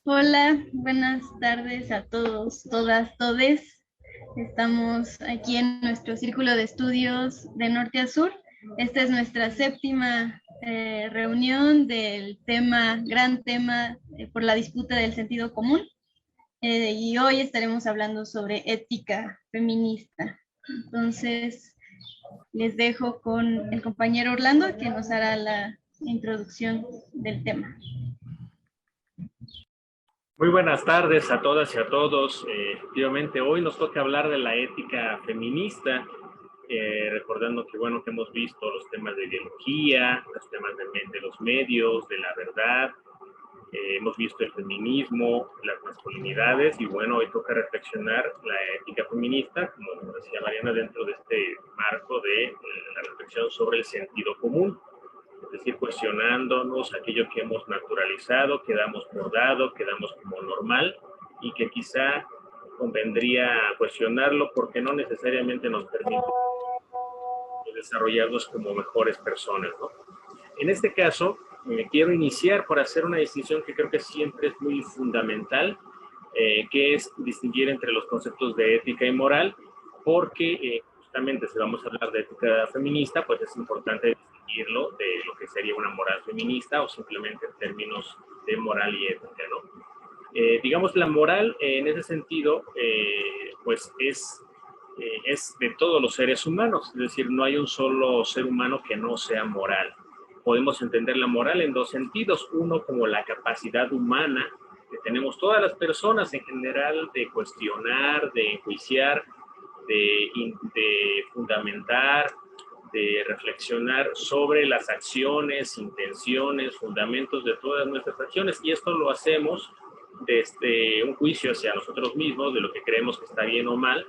Hola, buenas tardes a todos, todas, todes. Estamos aquí en nuestro círculo de estudios de norte a sur. Esta es nuestra séptima reunión del gran tema por la disputa del sentido común. Y hoy estaremos hablando sobre ética feminista. Entonces, les dejo con el compañero Orlando que nos hará la introducción del tema. Muy buenas tardes a todas y a todos. Efectivamente, hoy nos toca hablar de la ética feminista, recordando que hemos visto los temas de ideología, los temas de los medios, de la verdad, hemos visto el feminismo, las masculinidades, y bueno, hoy toca reflexionar la ética feminista, como decía Mariana, dentro de este marco de la reflexión sobre el sentido común. Es decir, cuestionándonos aquello que hemos naturalizado, que damos por dado, que damos como normal, y que quizá convendría cuestionarlo porque no necesariamente nos permite desarrollarnos como mejores personas, ¿no? En este caso, quiero iniciar por hacer una distinción que creo que siempre es muy fundamental, que es distinguir entre los conceptos de ética y moral, porque justamente si vamos a hablar de ética feminista, pues es importante distinguirlo de lo que sería una moral feminista o simplemente en términos de moral y ética, ¿no? Digamos, la moral en ese sentido, pues es de todos los seres humanos, es decir, no hay un solo ser humano que no sea moral. Podemos entender la moral en dos sentidos, uno como la capacidad humana que tenemos todas las personas en general de cuestionar, de enjuiciar, de fundamentar, de reflexionar sobre las acciones, intenciones, fundamentos de todas nuestras acciones, y esto lo hacemos desde un juicio hacia nosotros mismos de lo que creemos que está bien o mal,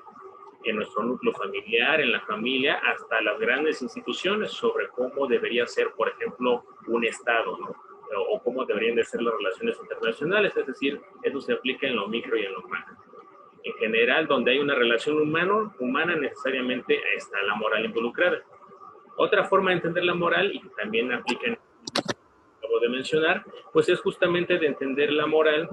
en nuestro núcleo familiar, en la familia, hasta las grandes instituciones sobre cómo debería ser, por ejemplo, un Estado, ¿no? O cómo deberían de ser las relaciones internacionales, es decir, eso se aplica en lo micro y en lo macro. En general, donde hay una relación humana necesariamente está la moral involucrada. Otra forma de entender la moral, y que también aplica en lo que acabo de mencionar, pues es justamente de entender la moral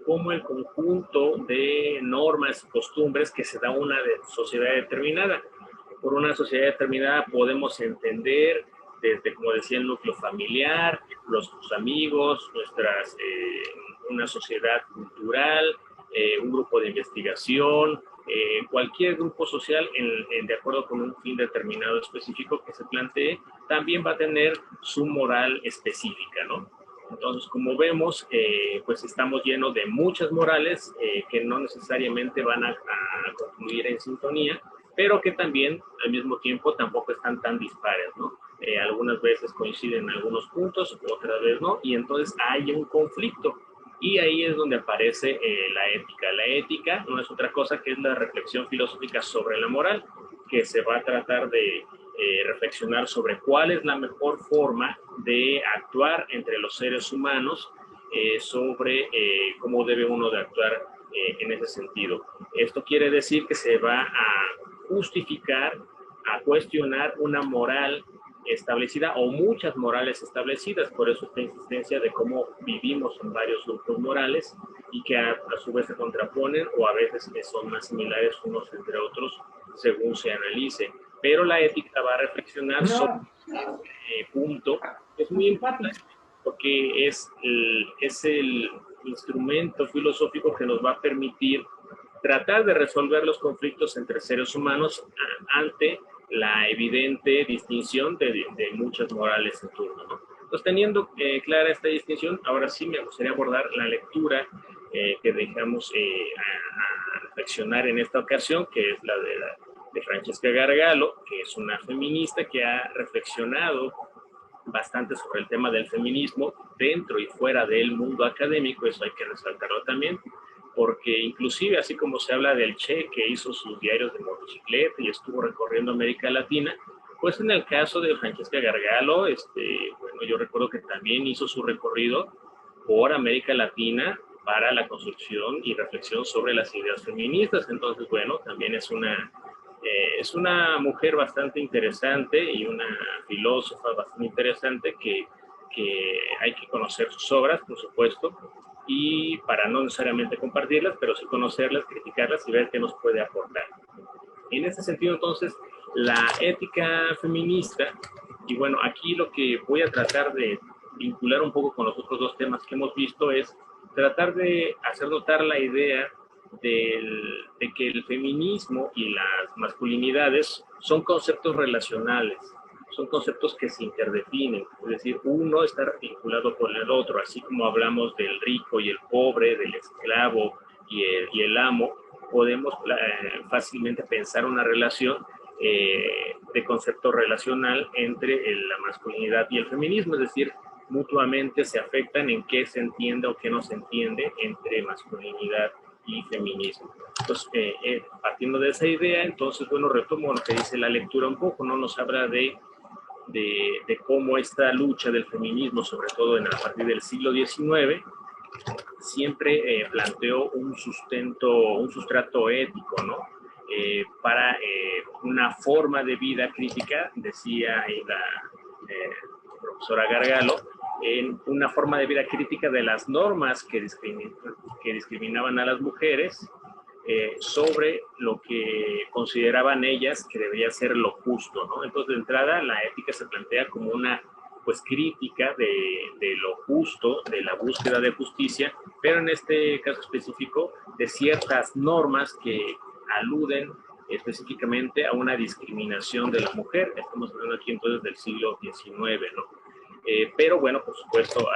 como el conjunto de normas y costumbres que se da una sociedad determinada. Por una sociedad determinada podemos entender desde, como decía, el núcleo familiar, los amigos, una sociedad cultural, un grupo de investigación, cualquier grupo social de acuerdo con un fin determinado específico que se plantee, también va a tener su moral específica, ¿no? Entonces, como vemos, pues estamos llenos de muchas morales que no necesariamente van a concluir en sintonía, pero que también, al mismo tiempo, tampoco están tan dispares, ¿no? Algunas veces coinciden en algunos puntos, otras veces no, y entonces hay un conflicto. Y ahí es donde aparece la ética. La ética no es otra cosa que es la reflexión filosófica sobre la moral, que se va a tratar de reflexionar sobre cuál es la mejor forma de actuar entre los seres humanos, sobre cómo debe uno de actuar en ese sentido. Esto quiere decir que se va a justificar, a cuestionar una moral establecida o muchas morales establecidas, por eso esta insistencia de cómo vivimos en varios grupos morales y que a su vez se contraponen o a veces son más similares unos entre otros según se analice. Pero la ética va a reflexionar sobre este punto, que es muy importante porque es el instrumento filosófico que nos va a permitir tratar de resolver los conflictos entre seres humanos ante la evidente distinción de muchas morales en turno, ¿no? Entonces, teniendo clara esta distinción, ahora sí me gustaría abordar la lectura que dejamos a reflexionar en esta ocasión, que es la de Francesca Gargalo, que es una feminista que ha reflexionado bastante sobre el tema del feminismo dentro y fuera del mundo académico, eso hay que resaltarlo también, porque inclusive así como se habla del Che que hizo sus diarios de motocicleta y estuvo recorriendo América Latina, pues en el caso de Francesca Gargalo, bueno, yo recuerdo que también hizo su recorrido por América Latina para la construcción y reflexión sobre las ideas feministas. Entonces, bueno, también es una mujer bastante interesante y una filósofa bastante interesante que hay que conocer sus obras, por supuesto, y para no necesariamente compartirlas, pero sí conocerlas, criticarlas y ver qué nos puede aportar. En este sentido, entonces, la ética feminista, y bueno, aquí lo que voy a tratar de vincular un poco con los otros dos temas que hemos visto es tratar de hacer notar la idea de que el feminismo y las masculinidades son conceptos relacionales, son conceptos que se interdefinen, es decir, uno está vinculado con el otro, así como hablamos del rico y el pobre, del esclavo y el amo, podemos fácilmente pensar una relación de concepto relacional entre la masculinidad y el feminismo, es decir, mutuamente se afectan en qué se entiende o qué no se entiende entre masculinidad y feminismo. Entonces, partiendo de esa idea, entonces, bueno, retomo lo que dice la lectura un poco, ¿no? Nos habla de cómo esta lucha del feminismo, sobre todo a partir del siglo XIX, siempre planteó un sustrato ético, ¿no? Para una forma de vida crítica, decía la profesora Gargalo, en una forma de vida crítica de las normas que discriminaban a las mujeres sobre lo que consideraban ellas que debería ser lo justo, ¿no? Entonces, de entrada, la ética se plantea como una pues crítica de lo justo, de la búsqueda de justicia, pero en este caso específico de ciertas normas que aluden específicamente a una discriminación de la mujer. Estamos hablando aquí entonces del siglo XIX, ¿no? Pero bueno, por supuesto,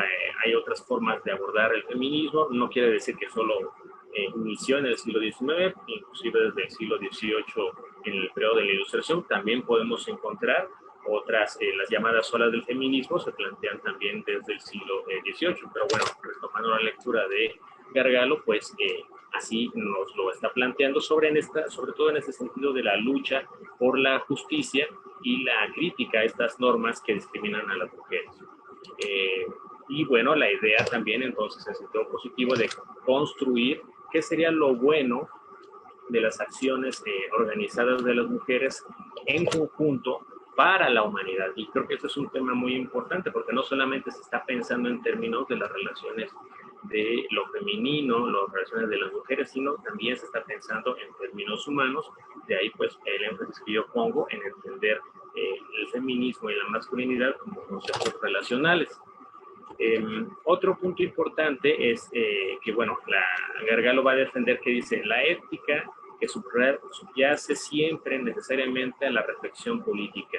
hay otras formas de abordar el feminismo. No quiere decir que solo inició en el siglo XIX, inclusive desde el siglo XVIII, en el periodo de la Ilustración, también podemos encontrar otras, las llamadas olas del feminismo se plantean también desde el siglo XVIII, pero bueno, retomando la lectura de Gargalo, pues así nos lo está planteando sobre todo en este sentido de la lucha por la justicia y la crítica a estas normas que discriminan a las mujeres. Y bueno, la idea también entonces en sentido positivo de construir qué sería lo bueno de las acciones organizadas de las mujeres en conjunto para la humanidad. Y creo que este es un tema muy importante porque no solamente se está pensando en términos de las relaciones de lo femenino, las relaciones de las mujeres, sino también se está pensando en términos humanos. De ahí pues el énfasis que yo pongo en entender el feminismo y la masculinidad como conceptos relacionales. Otro punto importante es que, bueno, Gargalo va a defender que dice la ética que subyace siempre necesariamente a la reflexión política.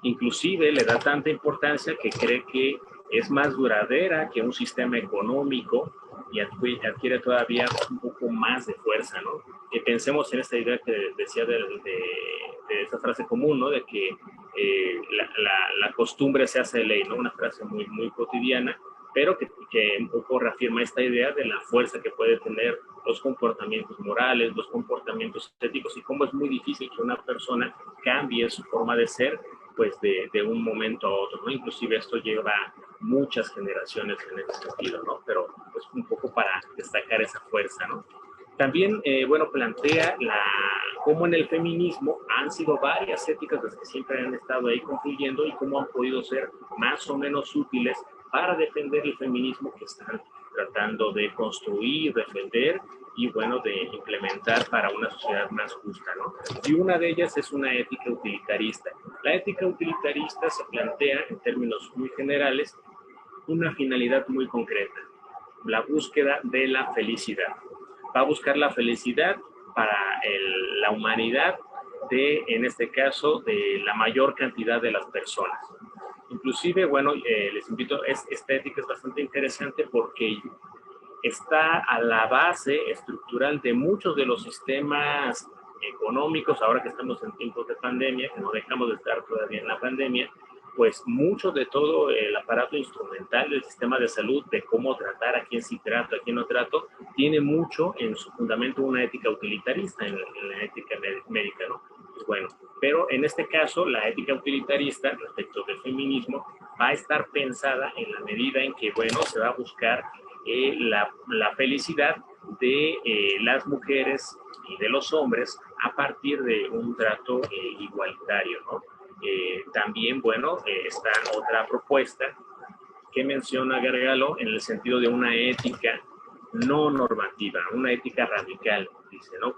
Inclusive le da tanta importancia que cree que es más duradera que un sistema económico y adquiere todavía un poco más de fuerza, ¿no? Que pensemos en esta idea que decía de esta frase común, ¿no? De que la costumbre se hace ley, ¿no? Una frase muy, muy cotidiana, pero que un poco reafirma esta idea de la fuerza que puede tener los comportamientos morales, los comportamientos éticos y cómo es muy difícil que una persona cambie su forma de ser pues de un momento a otro, ¿no? Inclusive esto lleva muchas generaciones en ese sentido, ¿no? Pero pues un poco para destacar esa fuerza, ¿no? También, bueno, plantea cómo en el feminismo han sido varias éticas las que siempre han estado ahí confluyendo y cómo han podido ser más o menos útiles para defender el feminismo que están tratando de construir, defender y, bueno, de implementar para una sociedad más justa, ¿no? Y una de ellas es una ética utilitarista. La ética utilitarista se plantea, en términos muy generales, una finalidad muy concreta, la búsqueda de la felicidad. Va a buscar la felicidad para la humanidad en este caso, de la mayor cantidad de las personas. Inclusive, bueno, les invito, esta ética es bastante interesante porque está a la base estructural de muchos de los sistemas económicos, ahora que estamos en tiempos de pandemia, que no dejamos de estar todavía en la pandemia, pues mucho de todo el aparato instrumental del sistema de salud, de cómo tratar, a quién sí trato, a quién no trato, tiene mucho en su fundamento una ética utilitarista, en la ética médica, ¿no? Pues bueno, pero en este caso la ética utilitarista respecto del feminismo va a estar pensada en la medida en que, bueno, se va a buscar la felicidad de las mujeres y de los hombres a partir de un trato igualitario, ¿no? También, bueno, está otra propuesta que menciona Gargalo en el sentido de una ética no normativa, una ética radical, dice, ¿no?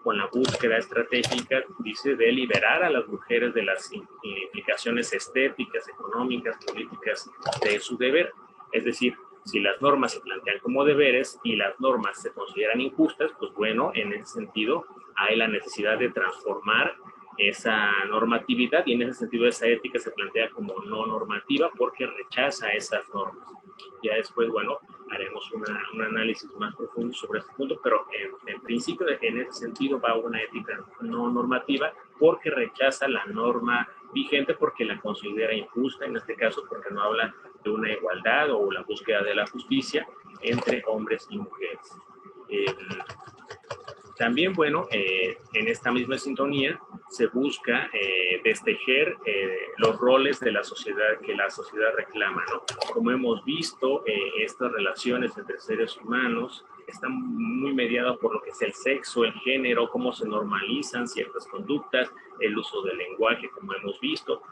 Con la búsqueda estratégica, dice, de liberar a las mujeres de las implicaciones estéticas, económicas, políticas de su deber. Es decir, si las normas se plantean como deberes y las normas se consideran injustas, pues bueno, en ese sentido hay la necesidad de transformar esa normatividad, y en ese sentido esa ética se plantea como no normativa porque rechaza esas normas. Ya después, bueno, haremos un análisis más profundo sobre este punto, pero en principio en ese sentido va una ética no normativa porque rechaza la norma vigente, porque la considera injusta, en este caso porque no habla de una igualdad o la búsqueda de la justicia entre hombres y mujeres. También, bueno, en esta misma sintonía se busca destejer los roles de la sociedad que la sociedad reclama, ¿no? Como hemos visto, estas relaciones entre seres humanos están muy mediadas por lo que es el sexo, el género, cómo se normalizan ciertas conductas, el uso del lenguaje, como hemos visto,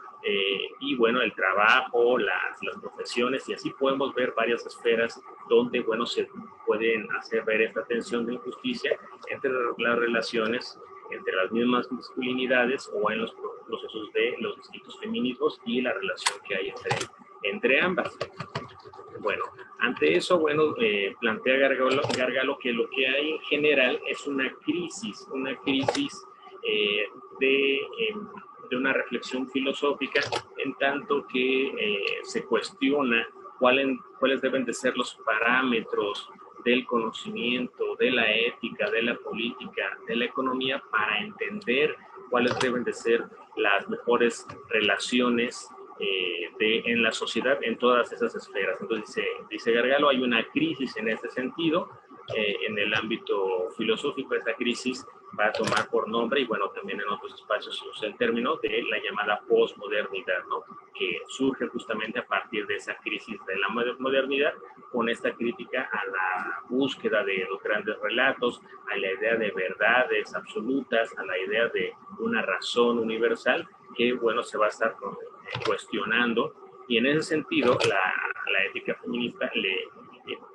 y bueno, el trabajo, las profesiones, y así podemos ver varias esferas donde, bueno, se pueden hacer ver esta tensión de injusticia entre las relaciones entre las mismas masculinidades o en los procesos de los distintos feminismos y la relación que hay entre ambas. Bueno, ante eso, bueno, plantea Gargalo que lo que hay en general es una crisis de una reflexión filosófica, en tanto que se cuestiona cuáles deben de ser los parámetros del conocimiento, de la ética, de la política, de la economía, para entender cuáles deben de ser las mejores relaciones en la sociedad en todas esas esferas. Entonces dice Gargalo, hay una crisis en ese sentido. En el ámbito filosófico, esta crisis va a tomar por nombre, y bueno, también en otros espacios se usa el término de la llamada posmodernidad, ¿no? Que surge justamente a partir de esa crisis de la modernidad, con esta crítica a la búsqueda de los grandes relatos, a la idea de verdades absolutas, a la idea de una razón universal que, bueno, se va a estar cuestionando, y en ese sentido la ética feminista le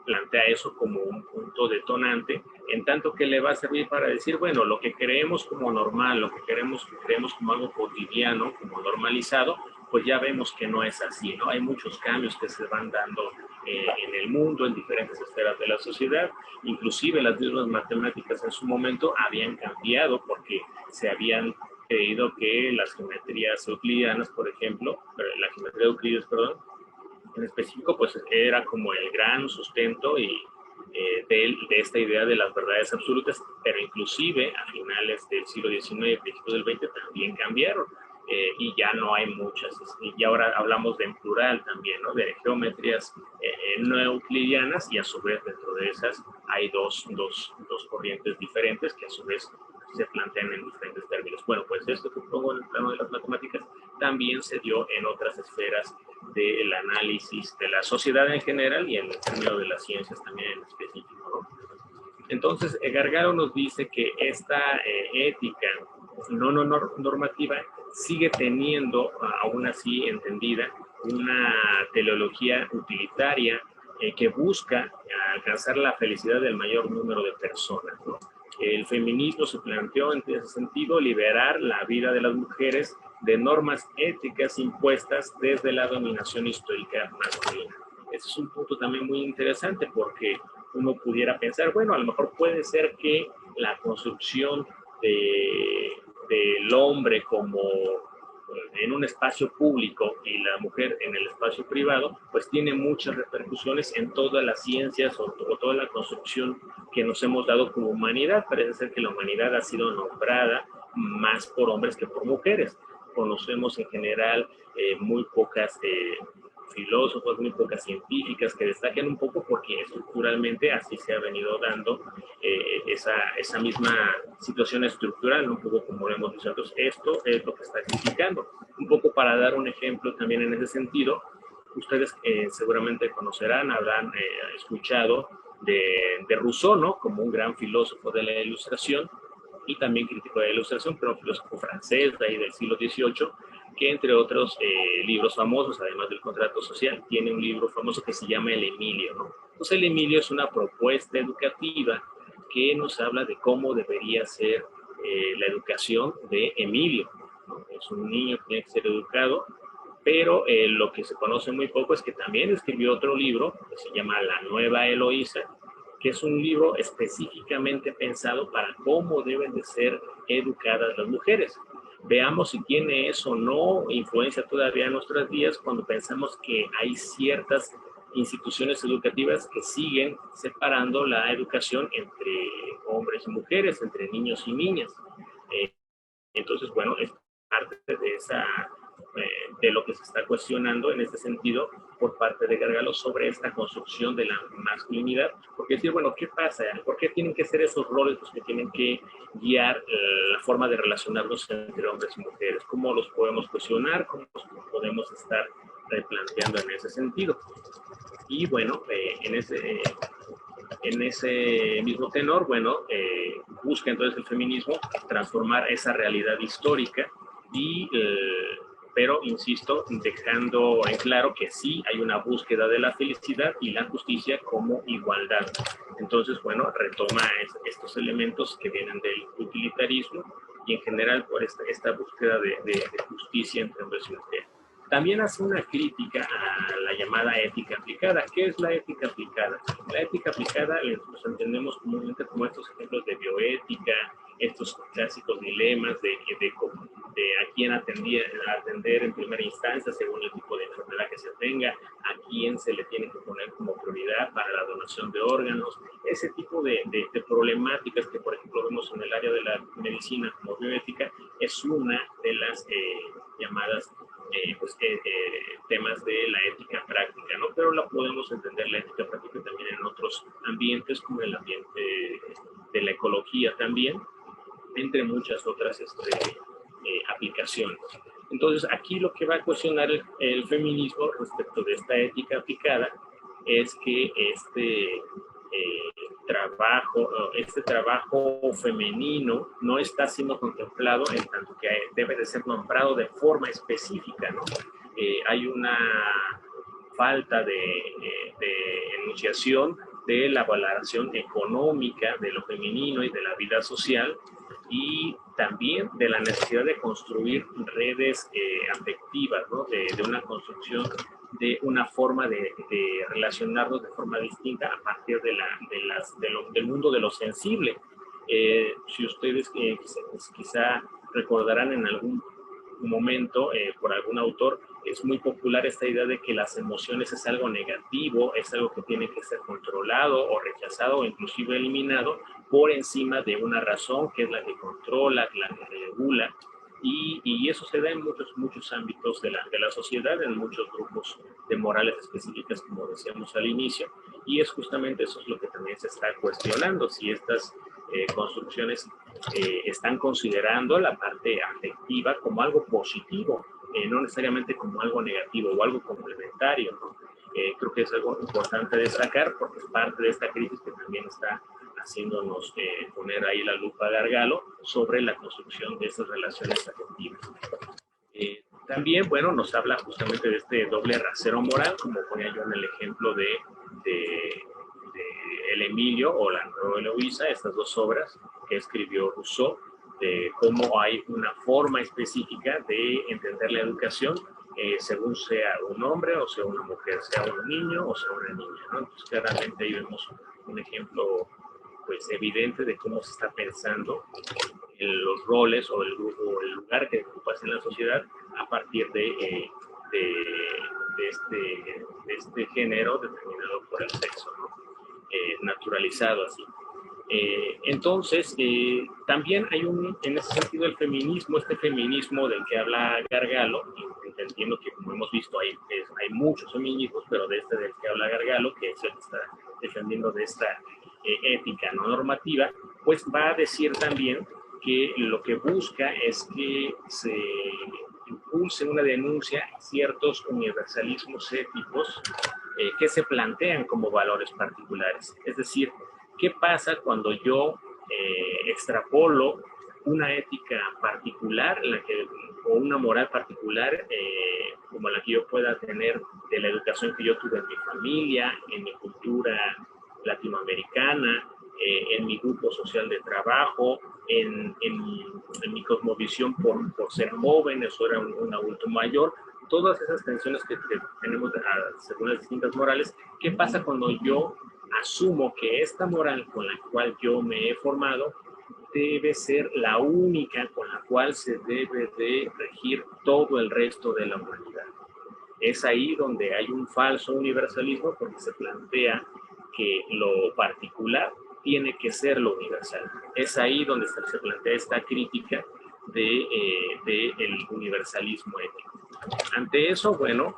plantea eso como un punto detonante, en tanto que le va a servir para decir, bueno, lo que creemos como normal, lo que creemos como algo cotidiano, como normalizado, pues ya vemos que no es así, ¿no? Hay muchos cambios que se van dando en el mundo, en diferentes esferas de la sociedad. Inclusive las mismas matemáticas en su momento habían cambiado porque se habían creído que las geometrías euclidianas, por ejemplo, la geometría de Euclides, perdón, en específico, pues era como el gran sustento de esta idea de las verdades absolutas, pero inclusive a finales del siglo XIX y principios del XX también cambiaron, y ya no hay muchas, y ahora hablamos de en plural también, ¿no? De geometrías no euclidianas, y a su vez dentro de esas hay dos corrientes diferentes que a su vez se plantean en diferentes términos. Bueno, pues esto que pongo en el plano de las matemáticas también se dio en otras esferas del análisis de la sociedad en general y en el término de las ciencias también en específico, ¿no? Entonces, Gargalo nos dice que esta ética no normativa sigue teniendo, aún así entendida, una teleología utilitaria que busca alcanzar la felicidad del mayor número de personas, ¿no? El feminismo se planteó en ese sentido liberar la vida de las mujeres de normas éticas impuestas desde la dominación histórica masculina. Ese es un punto también muy interesante, porque uno pudiera pensar, bueno, a lo mejor puede ser que la construcción del hombre como en un espacio público y la mujer en el espacio privado, pues tiene muchas repercusiones en todas las ciencias o toda la construcción que nos hemos dado como humanidad. Parece ser que la humanidad ha sido nombrada más por hombres que por mujeres. Conocemos en general muy pocas filósofos, muy pocas científicas que destaquen un poco, porque estructuralmente así se ha venido dando esa misma situación estructural, un poco como lo hemos dicho. Entonces, esto es lo que está criticando. Un poco para dar un ejemplo también en ese sentido, ustedes seguramente conocerán, habrán escuchado de Rousseau, ¿no? Como un gran filósofo de la Ilustración y también crítico de la Ilustración, pero un filósofo francés de ahí del siglo XVIII, que entre otros libros famosos, además del contrato social, tiene un libro famoso que se llama El Emilio, ¿no? Entonces el Emilio es una propuesta educativa que nos habla de cómo debería ser la educación de Emilio, ¿no? Es un niño que tiene que ser educado, pero lo que se conoce muy poco es que también escribió otro libro que se llama La Nueva Eloísa, que es un libro específicamente pensado para cómo deben de ser educadas las mujeres. Veamos si tiene eso o no influencia todavía en nuestros días cuando pensamos que hay ciertas instituciones educativas que siguen separando la educación entre hombres y mujeres, entre niños y niñas. Eh, entonces, bueno, es parte de esa de lo que se está cuestionando en este sentido por parte de Gargalo sobre esta construcción de la masculinidad, porque decir, bueno, ¿qué pasa? ¿Por qué tienen que ser esos roles los que tienen que guiar la forma de relacionarnos entre hombres y mujeres? ¿Cómo los podemos cuestionar? ¿Cómo los podemos estar replanteando en ese sentido? Y bueno, en ese mismo tenor, bueno, busca entonces el feminismo transformar esa realidad histórica pero insisto, dejando en claro que sí hay una búsqueda de la felicidad y la justicia como igualdad. Entonces, bueno, retoma estos elementos que vienen del utilitarismo y en general por esta búsqueda de justicia entre hombres y mujeres. También hace una crítica a la llamada ética aplicada. ¿Qué es la ética aplicada? La ética aplicada los entendemos comúnmente como estos ejemplos de bioética, estos clásicos dilemas de a quién atender en primera instancia según el tipo de enfermedad que se tenga, a quién se le tiene que poner como prioridad para la donación de órganos, ese tipo de problemáticas que por ejemplo vemos en el área de la medicina como bioética, es una de las llamadas temas de la ética práctica, ¿no? Pero la podemos entender la ética práctica también en otros ambientes, como el ambiente de la ecología también, entre muchas otras aplicaciones. Entonces, aquí lo que va a cuestionar el feminismo respecto de esta ética aplicada es que este trabajo femenino no está siendo contemplado en tanto que debe de ser nombrado de forma específica, ¿no? Hay una falta de enunciación de la valoración económica de lo femenino y de la vida social y también de la necesidad de construir redes afectivas, ¿no? de una construcción de una forma de relacionarnos de forma distinta a partir del mundo de lo sensible. Si ustedes quizá recordarán en algún momento por algún autor, es muy popular esta idea de que las emociones es algo negativo, es algo que tiene que ser controlado o rechazado o inclusive eliminado por encima de una razón que es la que controla, la que regula. Y eso se da en muchos ámbitos de la sociedad, en muchos grupos de morales específicas, como decíamos al inicio, y es justamente eso es lo que también se está cuestionando, si estas construcciones están considerando la parte afectiva como algo positivo, no necesariamente como algo negativo o algo complementario, ¿no? Creo que es algo importante destacar porque es parte de esta crisis que también está haciéndonos poner ahí la lupa a Gargalo sobre la construcción de estas relaciones afectivas. También, bueno, nos habla justamente de este doble rasero moral, como ponía yo en el ejemplo de El Emilio o La Nueva Eloísa, estas dos obras que escribió Rousseau, de cómo hay una forma específica de entender la educación según sea un hombre o sea una mujer, sea un niño o sea una niña, ¿no? Entonces claramente ahí vemos un ejemplo pues evidente de cómo se está pensando en los roles o el grupo o el lugar que ocupas en la sociedad a partir de este género determinado por el sexo, ¿no? Naturalizado así. Entonces, también hay en ese sentido el feminismo, este feminismo del que habla Gargalo, y entiendo que como hemos visto hay muchos feminismos, pero de este del que habla Gargalo, que es el que está defendiendo de esta ética no normativa, pues va a decir también que lo que busca es que se impulse una denuncia a ciertos universalismos éticos que se plantean como valores particulares. Es decir, ¿qué pasa cuando yo extrapolo una ética particular, o una moral particular, como la que yo pueda tener de la educación que yo tuve en mi familia, en mi cultura latinoamericana, en mi grupo social de trabajo, en mi cosmovisión por ser jóvenes o era un adulto mayor. Todas esas tensiones que tenemos según las distintas morales. ¿Qué pasa cuando yo asumo que esta moral con la cual yo me he formado debe ser la única con la cual se debe de regir todo el resto de la humanidad? Es ahí donde hay un falso universalismo, porque se plantea que lo particular tiene que ser lo universal. Es ahí donde se plantea esta crítica del universalismo ético. Ante eso, bueno,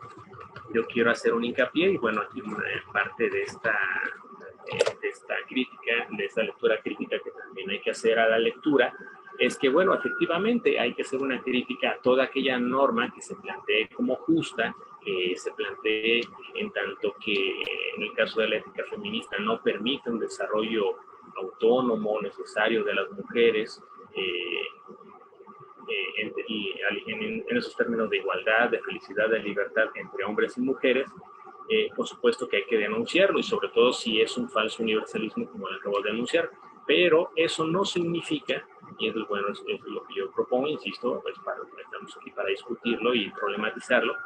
yo quiero hacer un hincapié, y bueno, aquí parte de esta crítica, de esta lectura crítica que también hay que hacer a la lectura, es que, bueno, efectivamente hay que hacer una crítica a toda aquella norma que se plantee como justa, que se plantee en tanto que en el caso de la ética feminista no permite un desarrollo autónomo necesario de las mujeres, en esos términos de igualdad, de felicidad, de libertad entre hombres y mujeres. Por supuesto que hay que denunciarlo, y sobre todo si es un falso universalismo como lo acabo de denunciar, pero eso no significa, y es bueno, es lo que yo propongo, insisto, pues estamos aquí para discutirlo y problematizarlo,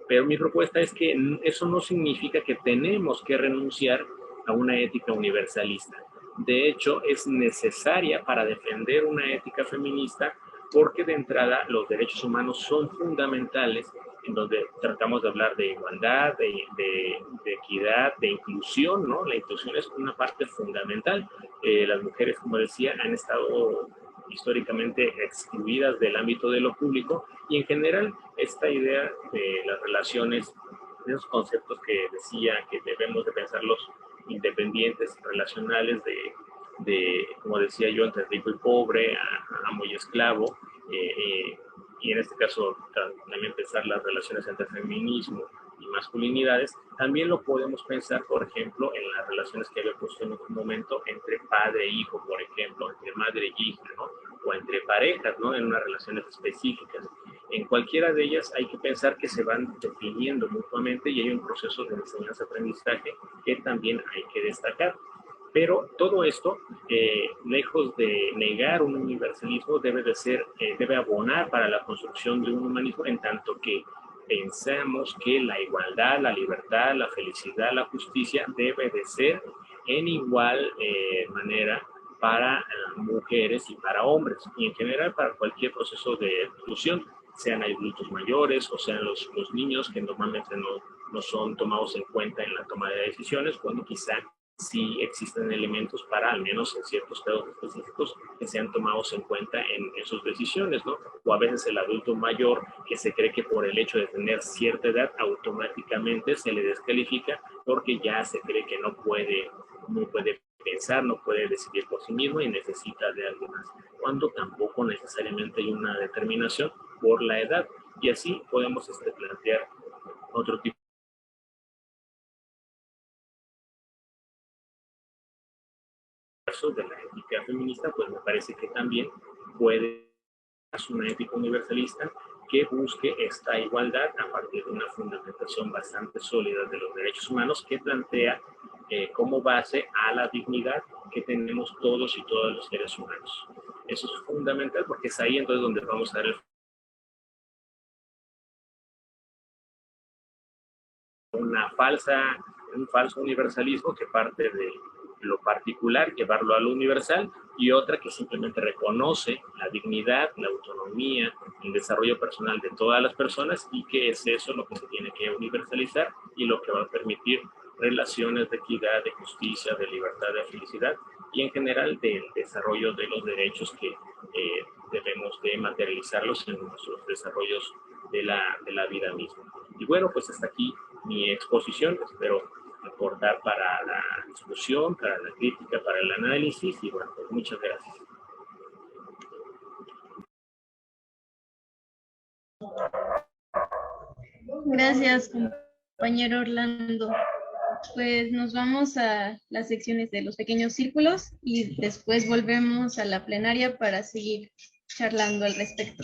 pero mi propuesta es que eso no significa que tenemos que renunciar a una ética universalista. De hecho, es necesaria para defender una ética feminista, porque de entrada los derechos humanos son fundamentales, en donde tratamos de hablar de igualdad, de equidad, de inclusión, ¿no? La inclusión es una parte fundamental. Las mujeres, como decía, han estado históricamente excluidas del ámbito de lo público, y en general esta idea de las relaciones, de esos conceptos que decía que debemos de pensarlos independientes, relacionales, como decía yo, entre rico y pobre, amo y esclavo, y en este caso también pensar las relaciones entre feminismo y masculinidades. También lo podemos pensar, por ejemplo, en las relaciones que había puesto en un momento entre padre e hijo, por ejemplo, entre madre y hija, ¿no? O entre parejas, ¿no? En unas relaciones específicas. En cualquiera de ellas hay que pensar que se van definiendo mutuamente, y hay un proceso de enseñanza-aprendizaje que también hay que destacar. Pero todo esto, lejos de negar un universalismo, debe abonar para la construcción de un humanismo, en tanto que pensamos que la igualdad, la libertad, la felicidad, la justicia debe de ser en igual manera para mujeres y para hombres, y en general para cualquier proceso de inclusión, sean adultos mayores o sean los niños, que normalmente no son tomados en cuenta en la toma de decisiones, cuando quizá sí existen elementos para, al menos en ciertos casos específicos, que sean tomados en cuenta en sus decisiones, ¿no? O a veces el adulto mayor, que se cree que por el hecho de tener cierta edad automáticamente se le descalifica, porque ya se cree que no puede pensar, no puede decidir por sí mismo y necesita de alguien más, cuando tampoco necesariamente hay una determinación por la edad. Y así podemos plantear otro tipo de la ética feminista. Pues me parece que también puede ser una ética universalista que busque esta igualdad a partir de una fundamentación bastante sólida de los derechos humanos, que plantea como base a la dignidad que tenemos todos y todas los seres humanos. Eso es fundamental, porque es ahí entonces donde vamos a dar un falso universalismo que parte de lo particular, llevarlo a lo universal, y otra que simplemente reconoce la dignidad, la autonomía, el desarrollo personal de todas las personas, y que es eso lo que se tiene que universalizar y lo que va a permitir relaciones de equidad, de justicia, de libertad, de felicidad, y en general del desarrollo de los derechos que debemos de materializarlos en nuestros desarrollos de la vida misma. Y bueno, pues hasta aquí mi exposición. Espero aportar para la discusión, para la crítica, para el análisis, y bueno, pues muchas gracias. Gracias, compañero Orlando. Pues nos vamos a las secciones de los pequeños círculos y después volvemos a la plenaria para seguir charlando al respecto.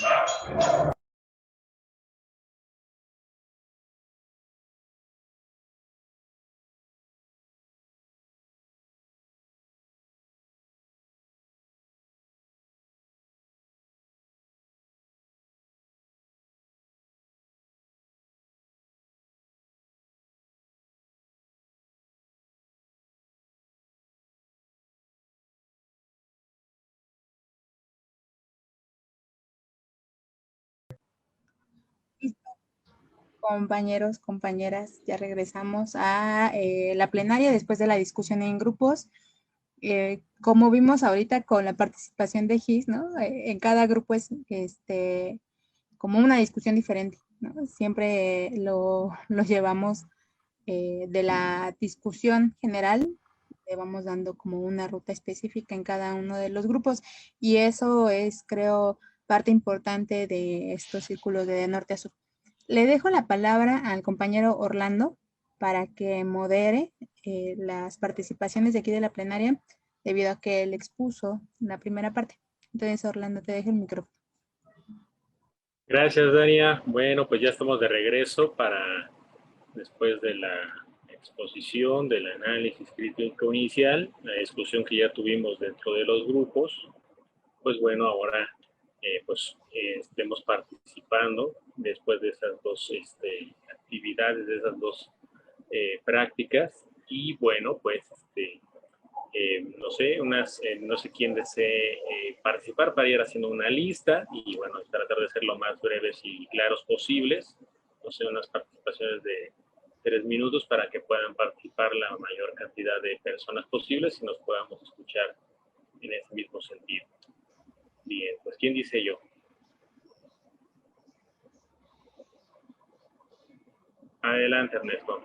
Compañeros, compañeras, ya regresamos a la plenaria después de la discusión en grupos. Como vimos ahorita con la participación de GIS, ¿no? En cada grupo es como una discusión diferente, ¿no? Siempre lo llevamos de la discusión general, le vamos dando como una ruta específica en cada uno de los grupos y eso es, creo, parte importante de estos círculos de norte a sur. Le dejo la palabra al compañero Orlando para que modere las participaciones de aquí de la plenaria, debido a que él expuso la primera parte. Entonces, Orlando, te dejo el micrófono. Gracias, Dania. Bueno, pues ya estamos de regreso para, después de la exposición, del análisis crítico inicial, la discusión que ya tuvimos dentro de los grupos, pues bueno, ahora estemos participando después de esas dos actividades, de esas dos prácticas. Y bueno, pues no sé, no sé quién desee participar para ir haciendo una lista y bueno, tratar de ser lo más breves y claros posibles. No sé, unas participaciones de 3 minutos para que puedan participar la mayor cantidad de personas posibles y nos podamos escuchar en ese mismo sentido. Bien, pues ¿quién dice yo? Adelante, Ernesto.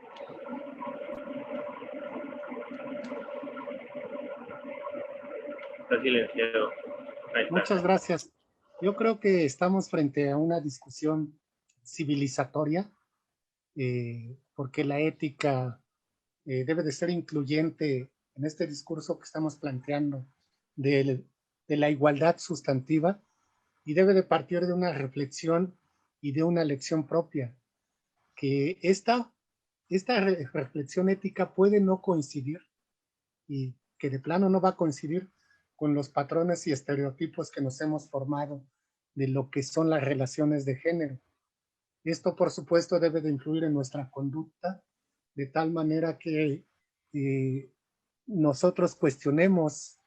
Está silenciado. Ahí está. Muchas gracias. Yo creo que estamos frente a una discusión civilizatoria, porque la ética debe de ser incluyente en este discurso que estamos planteando de la igualdad sustantiva y debe de partir de una reflexión y de una lección propia, que esta reflexión ética puede no coincidir y que de plano no va a coincidir con los patrones y estereotipos que nos hemos formado de lo que son las relaciones de género. Esto, por supuesto, debe de influir en nuestra conducta de tal manera que nosotros cuestionemos,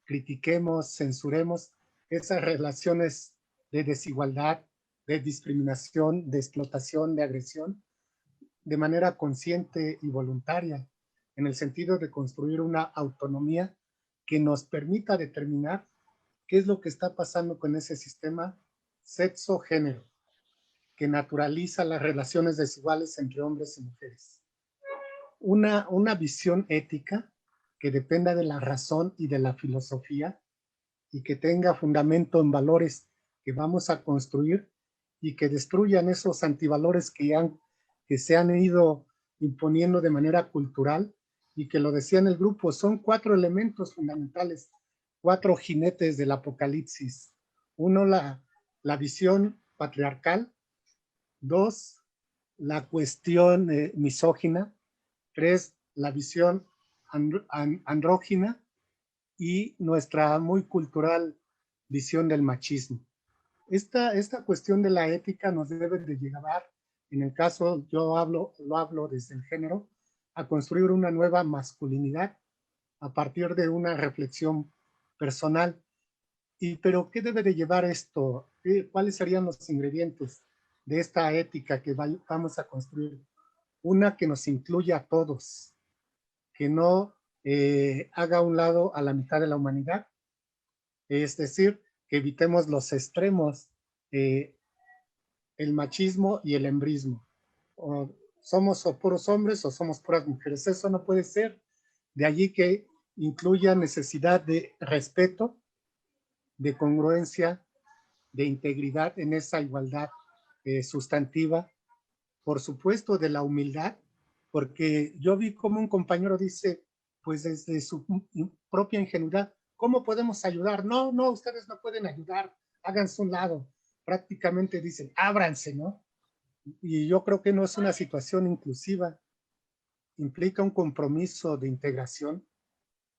critiquemos, censuremos esas relaciones de desigualdad, de discriminación, de explotación, de agresión, de manera consciente y voluntaria, en el sentido de construir una autonomía que nos permita determinar qué es lo que está pasando con ese sistema sexo-género, que naturaliza las relaciones desiguales entre hombres y mujeres. Una visión ética que dependa de la razón y de la filosofía y que tenga fundamento en valores que vamos a construir y que destruyan esos antivalores que se han ido imponiendo de manera cultural y que lo decía en el grupo, son 4 elementos fundamentales, 4 jinetes del apocalipsis. Uno, la visión patriarcal. 2, la cuestión misógina. 3, la visión andrógina y nuestra muy cultural visión del machismo. Esta cuestión de la ética nos debe de llevar, en el caso yo lo hablo desde el género, a construir una nueva masculinidad a partir de una reflexión personal. Pero ¿qué debe de llevar esto? ¿Cuáles serían los ingredientes de esta ética que vamos a construir? Una que nos incluya a todos, que no haga a un lado a la mitad de la humanidad, es decir, que evitemos los extremos, el machismo y el embrismo. O somos o puros hombres o somos puras mujeres. Eso no puede ser. De allí que incluya necesidad de respeto, de congruencia, de integridad en esa igualdad sustantiva. Por supuesto, de la humildad, porque yo vi como un compañero dice, pues desde su propia ingenuidad, ¿cómo podemos ayudar? No, no, ustedes no pueden ayudar, háganse un lado. Prácticamente dicen, ábranse, ¿no? Y yo creo que no es una situación inclusiva, implica un compromiso de integración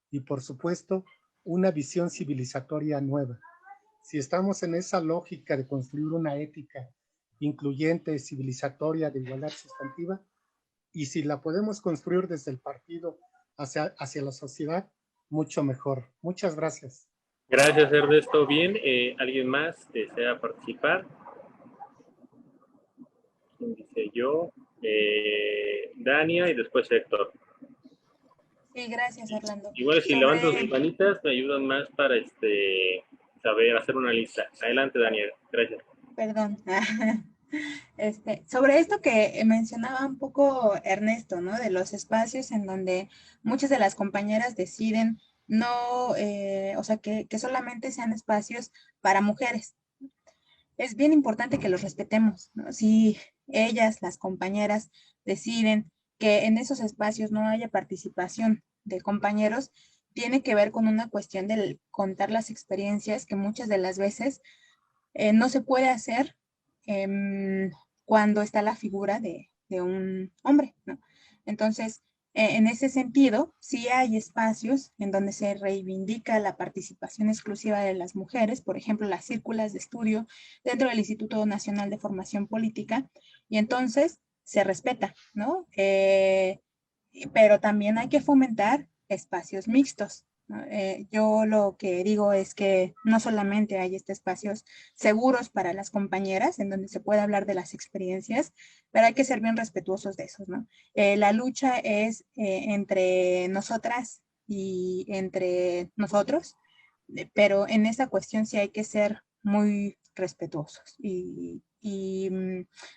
y, por supuesto, una visión civilizatoria nueva. Si estamos en esa lógica de construir una ética incluyente, civilizatoria, de igualdad sustantiva, y si la podemos construir desde el partido hacia la sociedad, mucho mejor. Muchas gracias. Gracias, Ernesto. Bien, ¿alguien más desea participar? ¿Quién dice yo? Dania y después Héctor. Sí, gracias, Orlando. Igual si levantan sus manitas, me ayudan más para saber hacer una lista. Adelante, Daniel. Gracias. Perdón. Sobre esto que mencionaba un poco Ernesto, ¿no? De los espacios en donde muchas de las compañeras deciden no, o sea, que solamente sean espacios para mujeres. Es bien importante que los respetemos, ¿no? Si ellas, las compañeras, deciden que en esos espacios no haya participación de compañeros, tiene que ver con una cuestión de contar las experiencias que muchas de las veces no se puede hacer cuando está la figura de un hombre, ¿no? Entonces, en ese sentido, sí hay espacios en donde se reivindica la participación exclusiva de las mujeres, por ejemplo, las círculas de estudio dentro del Instituto Nacional de Formación Política, y entonces se respeta, ¿no? Pero también hay que fomentar espacios mixtos, ¿no? Yo lo que digo es que no solamente hay espacios seguros para las compañeras, en donde se puede hablar de las experiencias, pero hay que ser bien respetuosos de esos, ¿no? La lucha es entre nosotras y entre nosotros, pero en esa cuestión sí hay que ser muy respetuosos y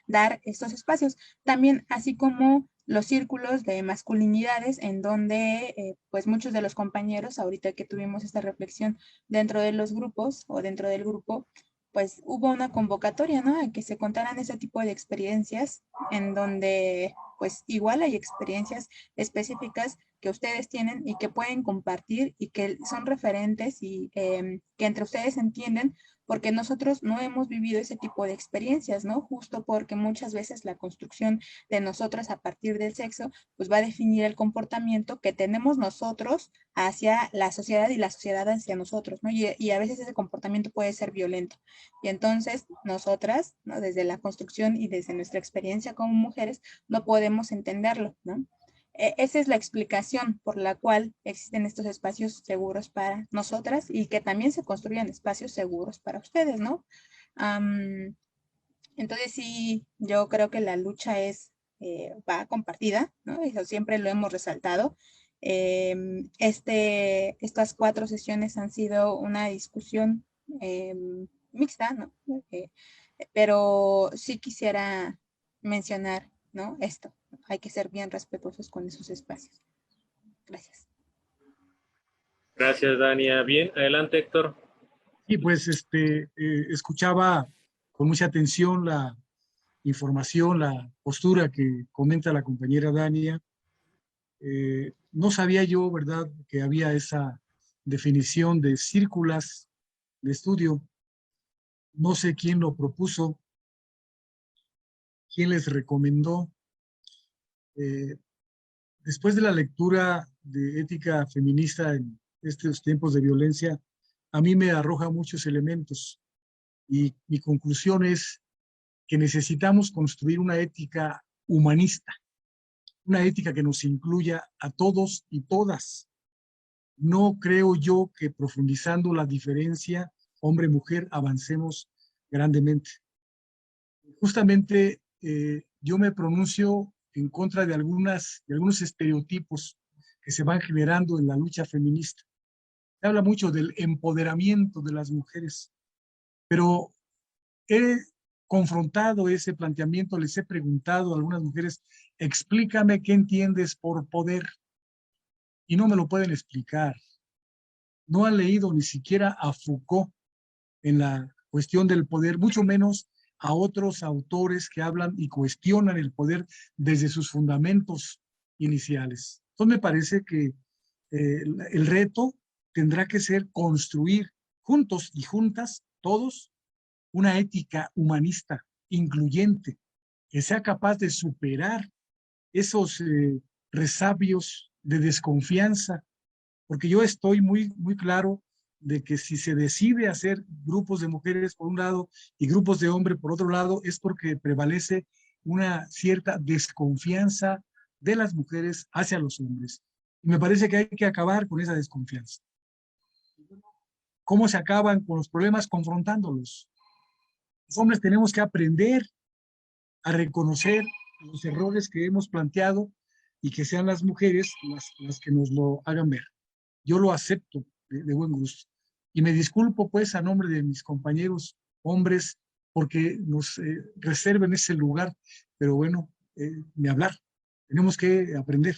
dar estos espacios. También, así como los círculos de masculinidades en donde pues muchos de los compañeros, ahorita que tuvimos esta reflexión dentro de los grupos o dentro del grupo, pues hubo una convocatoria, ¿no? A que se contaran ese tipo de experiencias en donde pues igual hay experiencias específicas que ustedes tienen y que pueden compartir y que son referentes y que entre ustedes entienden, porque nosotros no hemos vivido ese tipo de experiencias, ¿no? Justo porque muchas veces la construcción de nosotras a partir del sexo, pues va a definir el comportamiento que tenemos nosotros hacia la sociedad y la sociedad hacia nosotros, ¿no? Y a veces ese comportamiento puede ser violento. Y entonces nosotras, ¿no? Desde la construcción y desde nuestra experiencia como mujeres, no podemos entenderlo, ¿no? Esa es la explicación por la cual existen estos espacios seguros para nosotras y que también se construyan espacios seguros para ustedes, ¿no? Entonces sí, yo creo que la lucha va compartida, ¿no? Eso siempre lo hemos resaltado. Estas 4 sesiones han sido una discusión mixta, ¿no? Pero sí quisiera mencionar, ¿no? Esto, hay que ser bien respetuosos con esos espacios. Gracias. Gracias, Dania. Bien, adelante, Héctor. Sí, pues escuchaba con mucha atención la información, la postura que comenta la compañera Dania. No sabía yo, ¿verdad?, que había esa definición de círculos de estudio. No sé quién lo propuso, quién les recomendó. Después de la lectura de Ética Feminista en estos tiempos de violencia, a mí me arroja muchos elementos y mi conclusión es que necesitamos construir una ética humanista, una ética que nos incluya a todos y todas. No creo yo que profundizando la diferencia hombre-mujer avancemos grandemente. Justamente yo me pronuncio en contra de algunos estereotipos que se van generando en la lucha feminista. Se habla mucho del empoderamiento de las mujeres, pero he confrontado ese planteamiento, les he preguntado a algunas mujeres, explícame qué entiendes por poder, y no me lo pueden explicar. No han leído ni siquiera a Foucault en la cuestión del poder, mucho menos a otros autores que hablan y cuestionan el poder desde sus fundamentos iniciales. Entonces me parece que el reto tendrá que ser construir juntos y juntas, todos, una ética humanista, incluyente, que sea capaz de superar esos resabios de desconfianza, porque yo estoy muy claro de que si se decide hacer grupos de mujeres por un lado y grupos de hombres por otro lado, es porque prevalece una cierta desconfianza de las mujeres hacia los hombres. Y me parece que hay que acabar con esa desconfianza. ¿Cómo se acaban con los problemas? Confrontándolos. Los hombres tenemos que aprender a reconocer los errores que hemos planteado y que sean las mujeres las que nos lo hagan ver. Yo lo acepto de buen gusto. Y me disculpo pues a nombre de mis compañeros hombres porque nos reserven ese lugar, pero bueno, ni hablar. Tenemos que aprender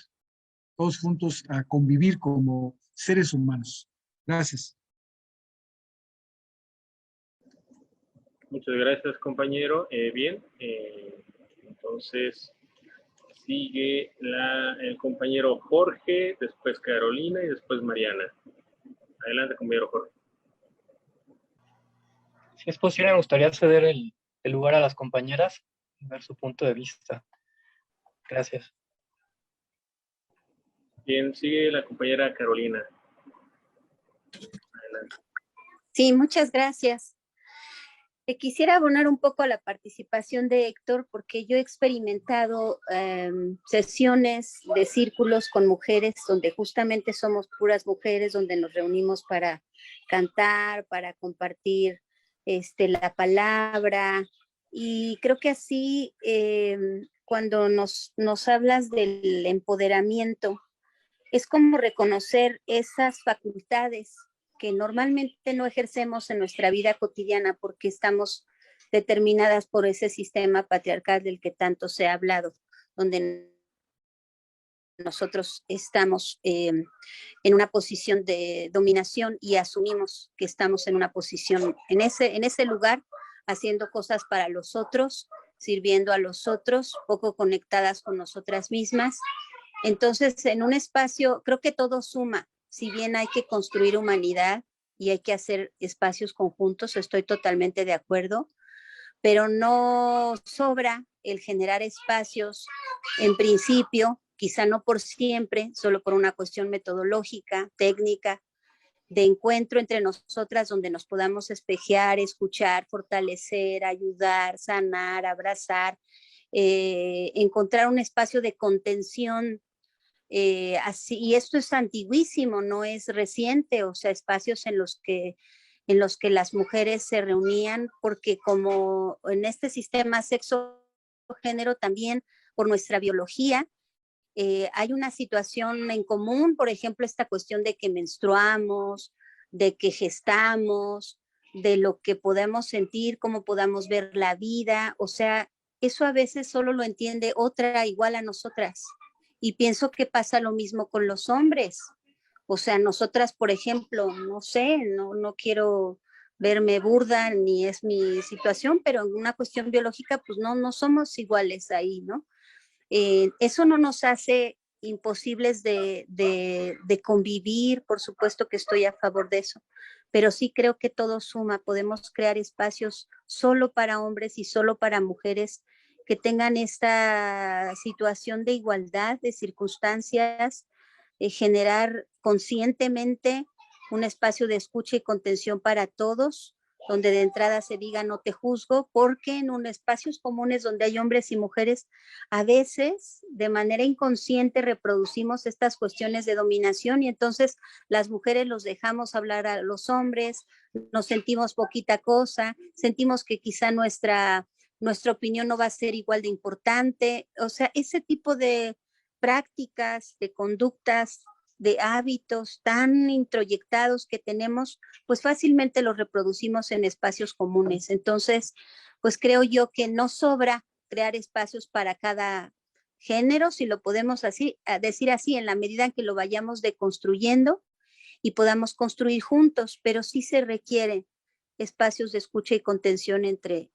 todos juntos a convivir como seres humanos. Gracias. Muchas gracias, compañero. Bien, entonces sigue el compañero Jorge, después Carolina y después Mariana. Adelante, compañero Jorge. Si es posible, me gustaría ceder el lugar a las compañeras, ver su punto de vista. Gracias. Bien, sigue la compañera Carolina. Adelante. Sí, muchas gracias. Quisiera abonar un poco a la participación de Héctor porque yo he experimentado sesiones de círculos con mujeres donde justamente somos puras mujeres, donde nos reunimos para cantar, para compartir la palabra, y creo que así cuando nos hablas del empoderamiento es como reconocer esas facultades que normalmente no ejercemos en nuestra vida cotidiana porque estamos determinadas por ese sistema patriarcal del que tanto se ha hablado, donde nosotros estamos en una posición de dominación y asumimos que estamos en una posición, en ese lugar, haciendo cosas para los otros, sirviendo a los otros, poco conectadas con nosotras mismas. Entonces, en un espacio, creo que todo suma. Si bien hay que construir humanidad y hay que hacer espacios conjuntos, estoy totalmente de acuerdo, pero no sobra el generar espacios en principio, quizá no por siempre, solo por una cuestión metodológica, técnica, de encuentro entre nosotras donde nos podamos espejear, escuchar, fortalecer, ayudar, sanar, abrazar, encontrar un espacio de contención. Así, y esto es antiguísimo, no es reciente, o sea, espacios en los que las mujeres se reunían, porque como en este sistema sexo-género también por nuestra biología, hay una situación en común, por ejemplo, esta cuestión de que menstruamos, de que gestamos, de lo que podemos sentir, cómo podamos ver la vida, o sea, eso a veces solo lo entiende otra igual a nosotras. Y pienso que pasa lo mismo con los hombres. O sea, nosotras, por ejemplo, no sé, no quiero verme burda ni es mi situación, pero en una cuestión biológica, pues no somos iguales ahí, ¿no? Eso no nos hace imposibles de convivir, por supuesto que estoy a favor de eso, pero sí creo que todo suma, podemos crear espacios solo para hombres y solo para mujeres que tengan esta situación de igualdad de circunstancias, generar conscientemente un espacio de escucha y contención para todos, donde de entrada se diga no te juzgo, porque en un espacios comunes donde hay hombres y mujeres, a veces de manera inconsciente reproducimos estas cuestiones de dominación y entonces las mujeres los dejamos hablar a los hombres, nos sentimos poquita cosa, sentimos que quizá nuestra opinión no va a ser igual de importante, o sea, ese tipo de prácticas, de conductas, de hábitos tan introyectados que tenemos, pues fácilmente los reproducimos en espacios comunes. Entonces, pues creo yo que no sobra crear espacios para cada género, si lo podemos decir así, en la medida en que lo vayamos deconstruyendo y podamos construir juntos, pero sí se requieren espacios de escucha y contención entre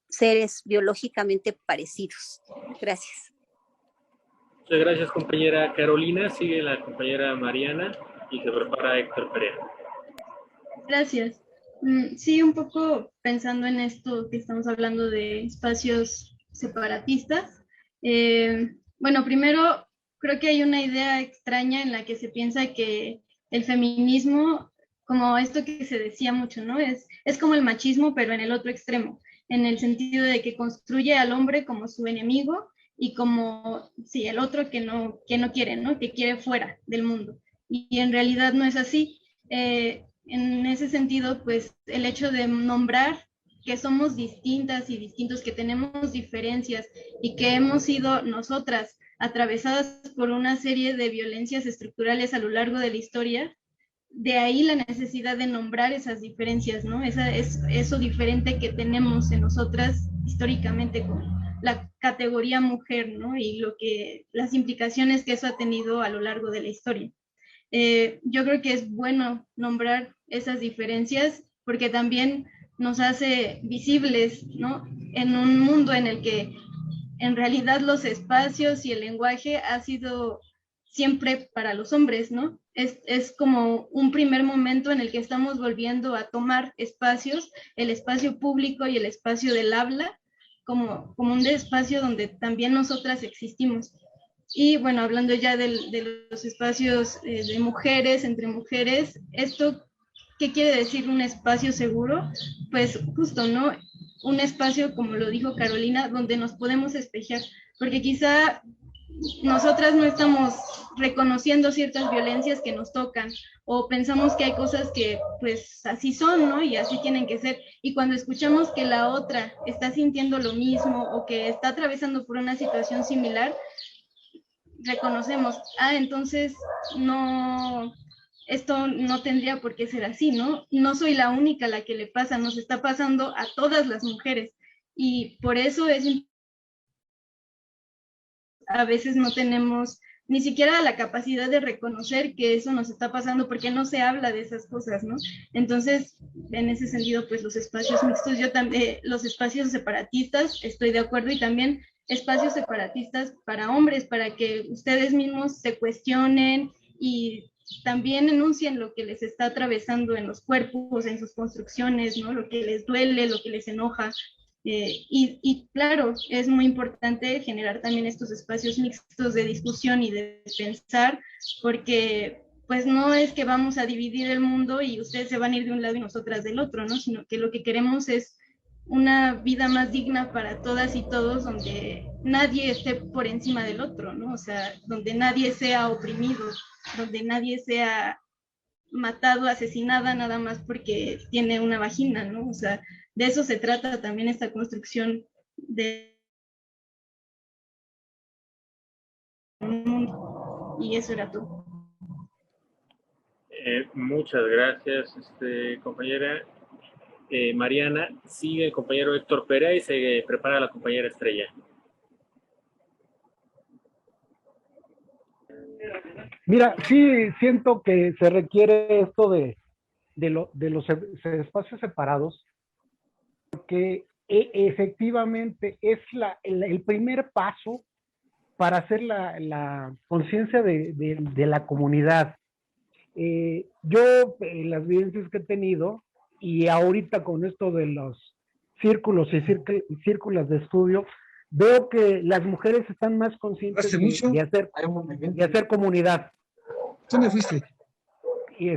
seres biológicamente parecidos. Gracias. Muchas gracias, compañera Carolina. Sigue la compañera Mariana y se prepara Héctor Perea. Gracias. Sí, un poco pensando en esto que estamos hablando de espacios separatistas. Bueno, primero, creo que hay una idea extraña en la que se piensa que el feminismo, como esto que se decía mucho, ¿no? Es como el machismo, pero en el otro extremo, en el sentido de que construye al hombre como su enemigo y como, sí, el otro que no quiere, ¿no? Que quiere fuera del mundo. Y en realidad no es así. En ese sentido, pues el hecho de nombrar que somos distintas y distintos, que tenemos diferencias y que hemos sido nosotras atravesadas por una serie de violencias estructurales a lo largo de la historia, de ahí la necesidad de nombrar esas diferencias, ¿no? Eso diferente que tenemos en nosotras históricamente con la categoría mujer, ¿no? Y las implicaciones que eso ha tenido a lo largo de la historia. Yo creo que es bueno nombrar esas diferencias porque también nos hace visibles, ¿no? En un mundo en el que en realidad los espacios y el lenguaje ha sido siempre para los hombres, ¿no? Es como un primer momento en el que estamos volviendo a tomar espacios, el espacio público y el espacio del habla, como un espacio donde también nosotras existimos. Y bueno, hablando ya de los espacios de mujeres, entre mujeres, ¿esto qué quiere decir un espacio seguro? Pues justo, ¿no? Un espacio, como lo dijo Carolina, donde nos podemos espejar, porque quizá nosotras no estamos reconociendo ciertas violencias que nos tocan o pensamos que hay cosas que pues así son, ¿no? Y así tienen que ser. Y cuando escuchamos que la otra está sintiendo lo mismo o que está atravesando por una situación similar, reconocemos, entonces no, esto no tendría por qué ser así, ¿no? No soy la única a la que le pasa, nos está pasando a todas las mujeres y por eso a veces no tenemos ni siquiera la capacidad de reconocer que eso nos está pasando porque no se habla de esas cosas, ¿no? Entonces, en ese sentido, pues los espacios mixtos, yo también, los espacios separatistas, estoy de acuerdo y también espacios separatistas para hombres, para que ustedes mismos se cuestionen y también enuncien lo que les está atravesando en los cuerpos, en sus construcciones, ¿no? Lo que les duele, lo que les enoja. Y claro, es muy importante generar también estos espacios mixtos de discusión y de pensar, porque pues no es que vamos a dividir el mundo y ustedes se van a ir de un lado y nosotras del otro, ¿no? Sino que lo que queremos es una vida más digna para todas y todos, donde nadie esté por encima del otro, ¿no? O sea, donde nadie sea oprimido, donde nadie sea matado, asesinada nada más porque tiene una vagina, ¿no? O sea, de eso se trata también esta construcción de un mundo. Y eso era todo. Muchas gracias, compañera. Mariana, sigue el compañero Héctor Perea y se prepara la compañera Estrella. Mira, sí siento que se requiere esto de los espacios separados, porque efectivamente es el primer paso para hacer la conciencia de la comunidad. Yo, las vivencias que he tenido, y ahorita con esto de los círculos y círculos de estudio, veo que las mujeres están más conscientes de hacer comunidad. ¿Tú me fuiste? Y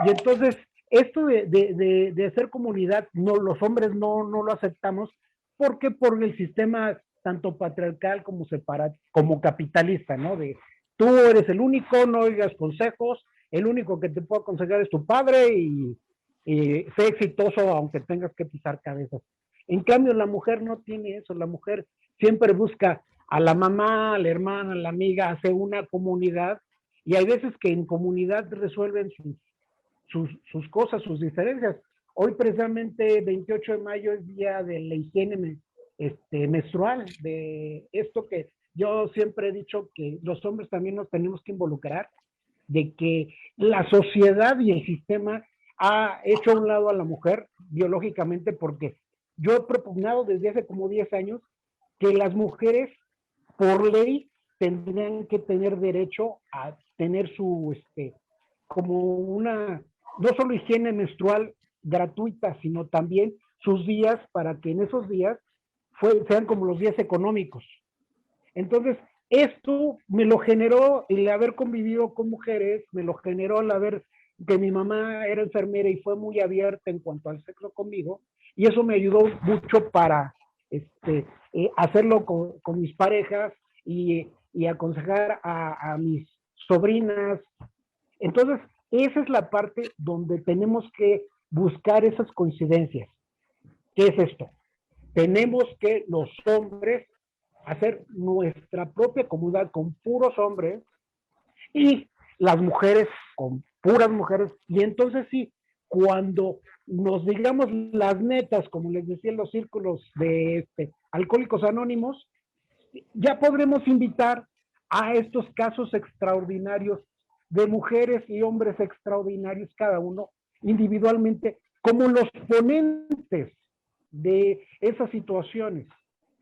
entonces, esto de hacer comunidad, no, los hombres no lo aceptamos, porque por el sistema tanto patriarcal como capitalista, ¿no? De tú eres el único, no oigas consejos, el único que te puede aconsejar es tu padre y sé exitoso aunque tengas que pisar cabezas. En cambio, la mujer no tiene eso, la mujer siempre busca a la mamá, a la hermana, a la amiga, hace una comunidad, y hay veces que en comunidad resuelven sus cosas, sus diferencias. Hoy precisamente 28 de mayo es día de la higiene menstrual, de esto que yo siempre he dicho que los hombres también nos tenemos que involucrar, de que la sociedad y el sistema ha hecho a un lado a la mujer biológicamente porque yo he propugnado desde hace como 10 años que las mujeres, por ley, tendrían que tener derecho a tener su, como una, no solo higiene menstrual gratuita, sino también sus días para que en esos días sean como los días económicos. Entonces, esto me lo generó el haber convivido con mujeres, me lo generó el haber, que mi mamá era enfermera y fue muy abierta en cuanto al sexo conmigo, y eso me ayudó mucho para hacerlo con mis parejas y aconsejar a mis sobrinas. Entonces, esa es la parte donde tenemos que buscar esas coincidencias. ¿Qué es esto? Tenemos que los hombres hacer nuestra propia comunidad con puros hombres y las mujeres con puras mujeres. Y entonces sí, cuando nos digamos las netas, como les decía en los círculos de Alcohólicos Anónimos, ya podremos invitar a estos casos extraordinarios de mujeres y hombres extraordinarios, cada uno individualmente, como los ponentes de esas situaciones.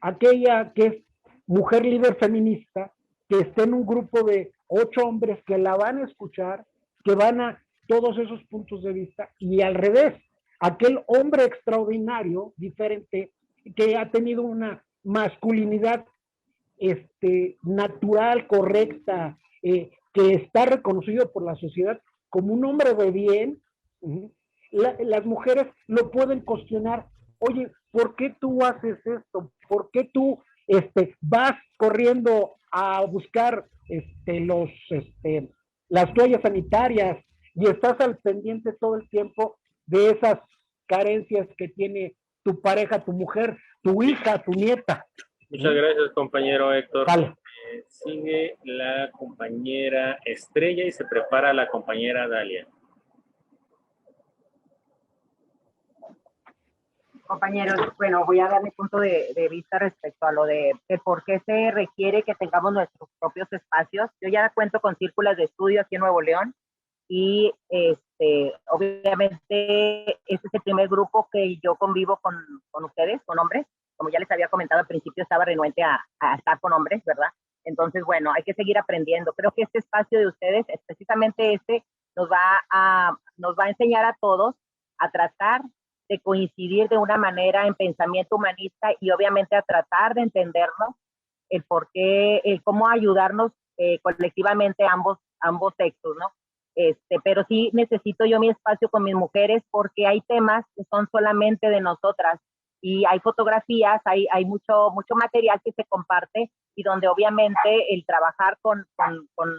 Aquella que es mujer líder feminista, que esté en un grupo de 8 hombres que la van a escuchar, que van a todos esos puntos de vista, y al revés, aquel hombre extraordinario, diferente, que ha tenido una masculinidad natural, correcta, que está reconocido por la sociedad como un hombre de bien. Las mujeres lo pueden cuestionar. Oye, ¿por qué tú haces esto? ¿Por qué tú vas corriendo a buscar las toallas sanitarias y estás al pendiente todo el tiempo de esas carencias que tiene tu pareja, tu mujer, tu hija, tu nieta? Muchas gracias, compañero Héctor. Vale. Sigue la compañera Estrella y se prepara la compañera Dalia. Compañeros, bueno, voy a dar mi punto de vista respecto a lo de por qué se requiere que tengamos nuestros propios espacios. Yo ya cuento con círculos de estudio aquí en Nuevo León y obviamente este es el primer grupo que yo convivo con ustedes, con hombres. Como ya les había comentado al principio, estaba renuente a estar con hombres, ¿verdad? Entonces, bueno, hay que seguir aprendiendo. Creo que este espacio de ustedes, precisamente nos va a enseñar a todos a tratar de coincidir de una manera en pensamiento humanista y obviamente a tratar de entendernos el por qué, el cómo ayudarnos colectivamente ambos sexos, ¿no? Pero sí necesito yo mi espacio con mis mujeres porque hay temas que son solamente de nosotras y hay fotografías, hay mucho material que se comparte y donde obviamente el trabajar con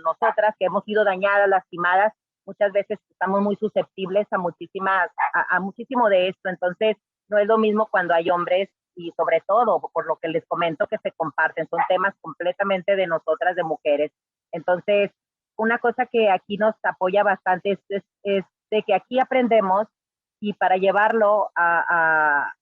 nosotras que hemos sido dañadas, lastimadas, muchas veces estamos muy susceptibles a muchísimo de esto. Entonces, no es lo mismo cuando hay hombres y sobre todo, por lo que les comento, que se comparten. Son temas completamente de nosotras, de mujeres. Entonces, una cosa que aquí nos apoya bastante es de que aquí aprendemos y para llevarlo a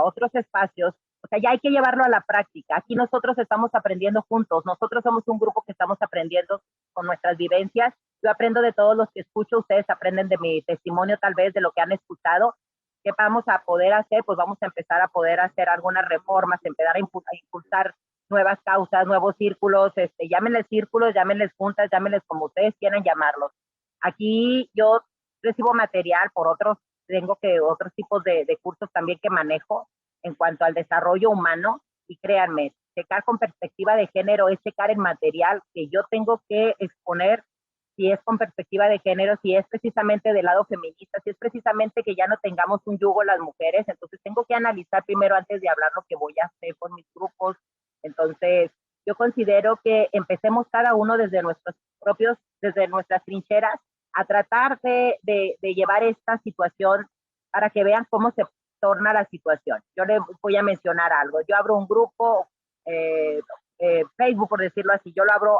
otros espacios, o sea, ya hay que llevarlo a la práctica. Aquí nosotros estamos aprendiendo juntos. Nosotros somos un grupo que estamos aprendiendo con nuestras vivencias. Yo aprendo de todos los que escucho, ustedes aprenden de mi testimonio, tal vez de lo que han escuchado. ¿Qué vamos a poder hacer? Pues vamos a empezar a poder hacer algunas reformas, empezar a impulsar nuevas causas, nuevos círculos, llámenles círculos, llámenles juntas, llámenles como ustedes quieran llamarlos. Aquí yo recibo material por otros tipos de cursos también que manejo en cuanto al desarrollo humano, y créanme, checar con perspectiva de género es checar el material que yo tengo que exponer, si es con perspectiva de género, si es precisamente del lado feminista, si es precisamente que ya no tengamos un yugo las mujeres. Entonces tengo que analizar primero antes de hablar lo que voy a hacer con mis grupos. Entonces yo considero que empecemos cada uno desde nuestras trincheras a tratar de llevar esta situación para que vean cómo se torna la situación. Yo les voy a mencionar algo. Yo abro un grupo, Facebook, por decirlo así, yo lo abro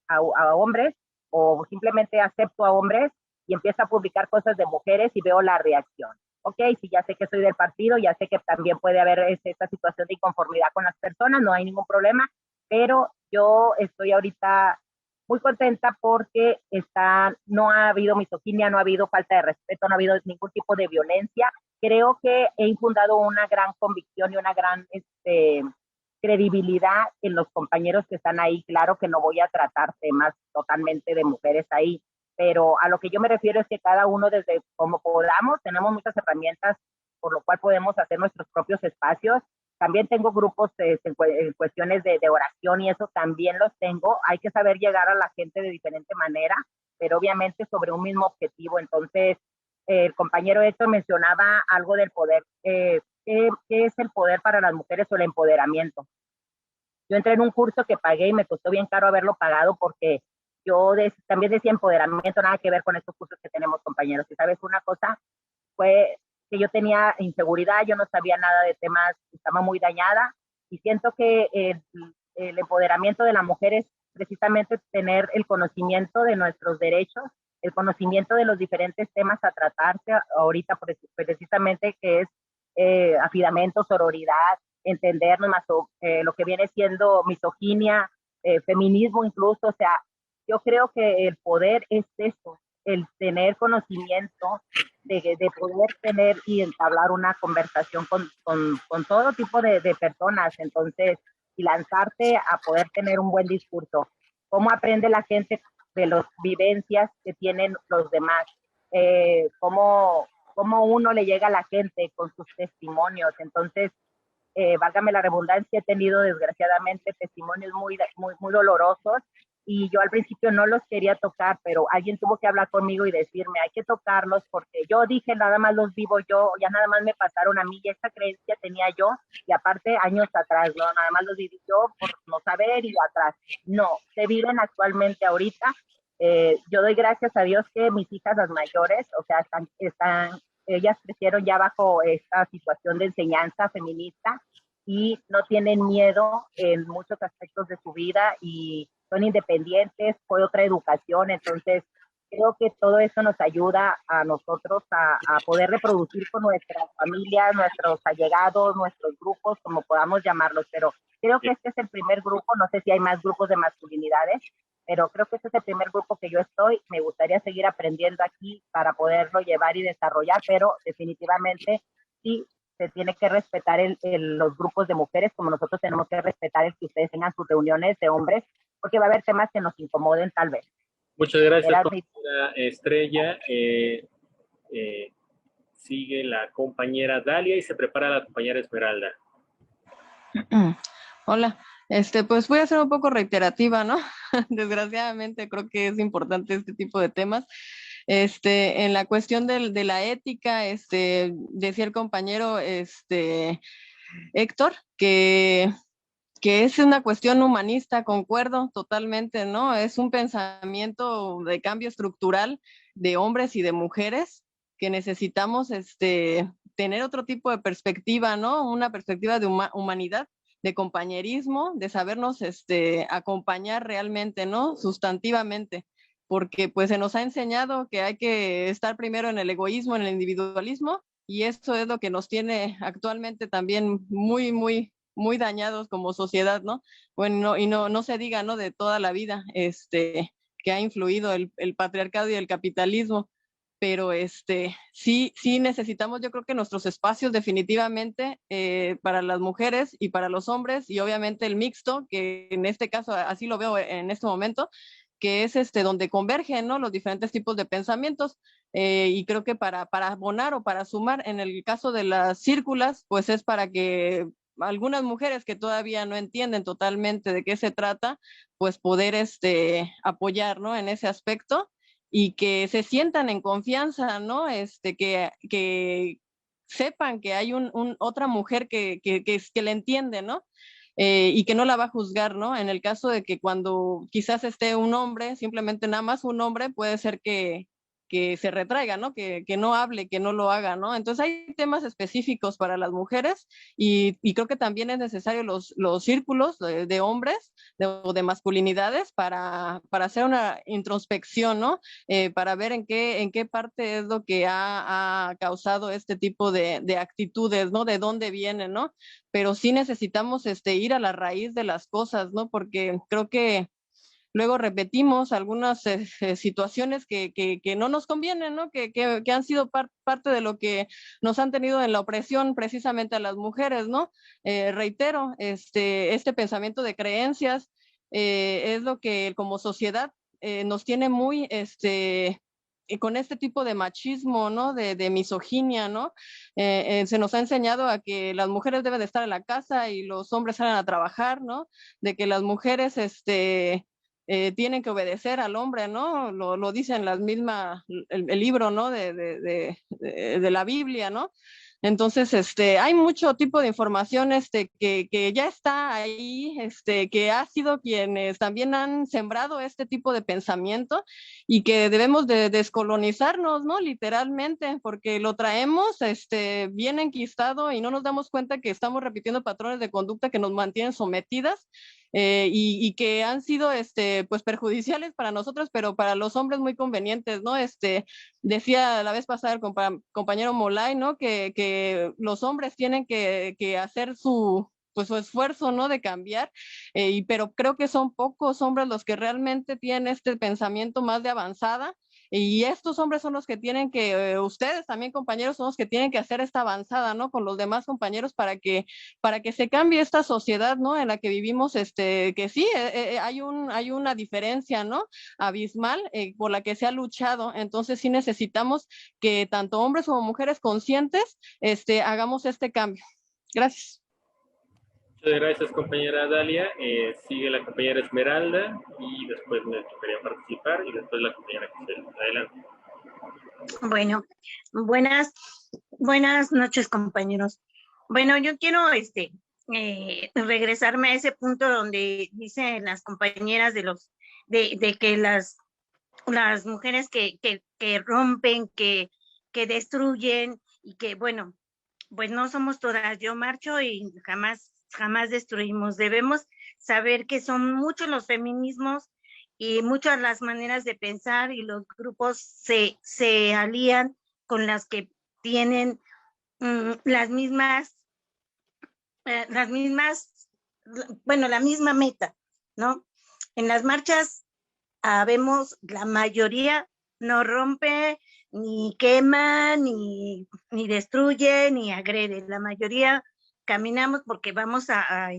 a hombres o simplemente acepto a hombres y empiezo a publicar cosas de mujeres y veo la reacción. Ok, si ya sé que soy del partido, ya sé que también puede haber esta situación de inconformidad con las personas, no hay ningún problema, pero yo estoy ahorita muy contenta porque no ha habido misoginia, no ha habido falta de respeto, no ha habido ningún tipo de violencia creo que he infundado una gran convicción y una gran credibilidad en los compañeros que están ahí. Claro que no voy a tratar temas totalmente de mujeres ahí, pero a lo que yo me refiero es que cada uno desde como podamos, tenemos muchas herramientas por lo cual podemos hacer nuestros propios espacios. También tengo grupos en cuestiones de oración y eso también los tengo. Hay que saber llegar a la gente de diferente manera, pero obviamente sobre un mismo objetivo. Entonces, el compañero Héctor mencionaba algo del poder. ¿Qué es el poder para las mujeres o el empoderamiento? Yo entré en un curso que pagué y me costó bien caro haberlo pagado porque yo también decía empoderamiento, nada que ver con estos cursos que tenemos, compañeros. Y sabes una cosa, fue que yo tenía inseguridad, yo no sabía nada de temas, estaba muy dañada y siento que el empoderamiento de la mujer es precisamente tener el conocimiento de nuestros derechos, el conocimiento de los diferentes temas a tratarse ahorita precisamente, que es afidamento, sororidad, entendernos más lo que viene siendo misoginia, feminismo incluso. O sea, yo creo que el poder es eso, el tener conocimiento de poder tener y entablar una conversación con todo tipo de personas. Entonces, y lanzarte a poder tener un buen discurso. ¿Cómo aprende la gente de las vivencias que tienen los demás? ¿Cómo uno le llega a la gente con sus testimonios? Entonces, válgame la redundancia, he tenido desgraciadamente testimonios muy dolorosos y yo al principio no los quería tocar, pero alguien tuvo que hablar conmigo y decirme, hay que tocarlos, porque yo dije, nada más los vivo yo, ya nada más me pasaron a mí, y esa creencia tenía yo, y aparte años atrás, no, nada más los viví yo por no saber y atrás. No, se viven actualmente ahorita. Yo doy gracias a Dios que mis hijas, las mayores, o sea, ellas crecieron ya bajo esta situación de enseñanza feminista y no tienen miedo en muchos aspectos de su vida y son independientes, fue otra educación. Entonces creo que todo eso nos ayuda a nosotros a poder reproducir con nuestras familias, nuestros allegados, nuestros grupos, como podamos llamarlos, pero creo que este es el primer grupo, no sé si hay más grupos de masculinidades, pero creo que este es el primer grupo que yo estoy. Me gustaría seguir aprendiendo aquí para poderlo llevar y desarrollar, pero definitivamente sí se tiene que respetar los grupos de mujeres, como nosotros tenemos que respetar el que ustedes tengan sus reuniones de hombres, porque va a haber temas que nos incomoden tal vez. Muchas gracias, compañera Estrella. Sigue la compañera Dalia y se prepara la compañera Esmeralda. Hola, pues voy a ser un poco reiterativa, ¿no? Desgraciadamente creo que es importante este tipo de temas. En la cuestión de la ética, decía el compañero Héctor que es una cuestión humanista, concuerdo totalmente, ¿no? Es un pensamiento de cambio estructural de hombres y de mujeres que necesitamos tener otro tipo de perspectiva, ¿no? Una perspectiva de humanidad, de compañerismo, de sabernos acompañar realmente, ¿no? Sustantivamente, porque pues se nos ha enseñado que hay que estar primero en el egoísmo, en el individualismo, y eso es lo que nos tiene actualmente también muy dañados como sociedad, ¿no? Bueno, y no se diga, ¿no? De toda la vida, que ha influido el patriarcado y el capitalismo, pero sí necesitamos, yo creo que nuestros espacios definitivamente para las mujeres y para los hombres, y obviamente el mixto, que en este caso así lo veo en este momento, que es donde convergen, ¿no? Los diferentes tipos de pensamientos, y creo que para abonar o para sumar, en el caso de las círculas, pues es para que algunas mujeres que todavía no entienden totalmente de qué se trata, pues poder apoyar, ¿no? En ese aspecto, y que se sientan en confianza, ¿no? Que sepan que hay otra mujer que le entiende, ¿no? Y que no la va a juzgar, ¿no? En el caso de que cuando quizás esté un hombre, simplemente nada más un hombre, puede ser que se retraiga, ¿no? Que no hable, que no lo haga, ¿no? Entonces hay temas específicos para las mujeres y creo que también es necesario los círculos de hombres o de masculinidades para hacer una introspección, ¿no? Para ver en qué parte es lo que ha causado este tipo de actitudes, ¿no? De dónde vienen, ¿no? Pero sí necesitamos ir a la raíz de las cosas, ¿no? Porque creo que luego repetimos algunas situaciones que no nos convienen, ¿no? Que han sido parte de lo que nos han tenido en la opresión precisamente a las mujeres, ¿no? Reitero, este pensamiento de creencias es lo que como sociedad nos tiene muy, con este tipo de machismo, ¿no? De misoginia, ¿no? Se nos ha enseñado a que las mujeres deben de estar en la casa y los hombres salen a trabajar, ¿no? De que las mujeres, tienen que obedecer al hombre, ¿no? Lo dicen las mismas, el libro, ¿no? De la Biblia, ¿no? Entonces, hay mucho tipo de información que ya está ahí, que ha sido quienes también han sembrado este tipo de pensamiento y que debemos de descolonizarnos, ¿no? Literalmente, porque lo traemos bien enquistado y no nos damos cuenta que estamos repitiendo patrones de conducta que nos mantienen sometidas y que han sido pues perjudiciales para nosotros, pero para los hombres muy convenientes, ¿no? Decía la vez pasada el compañero Molay, ¿no? Que los hombres tienen que hacer su esfuerzo, ¿no? De cambiar, pero creo que son pocos hombres los que realmente tienen este pensamiento más de avanzada. Y estos hombres son los que tienen que, ustedes también compañeros, son los que tienen que hacer esta avanzada, ¿no? Con los demás compañeros para que se cambie esta sociedad, ¿no? En la que vivimos, que sí, hay una diferencia, ¿no? Abismal por la que se ha luchado. Entonces sí necesitamos que tanto hombres como mujeres conscientes hagamos este cambio. Gracias. Muchas gracias, compañera Dalia. Sigue la compañera Esmeralda y después me tocaría participar y después la compañera Gisela. Adelante. Bueno, buenas noches, compañeros. Bueno, yo quiero regresarme a ese punto donde dicen las compañeras de que las mujeres que rompen, que destruyen y que, bueno, pues no somos todas. Yo marcho y jamás destruimos. Debemos saber que son muchos los feminismos y muchas las maneras de pensar y los grupos se alían con las que tienen la misma meta, ¿no? En las marchas vemos la mayoría no rompe, ni quema, ni destruye, ni agrede. La mayoría caminamos porque vamos a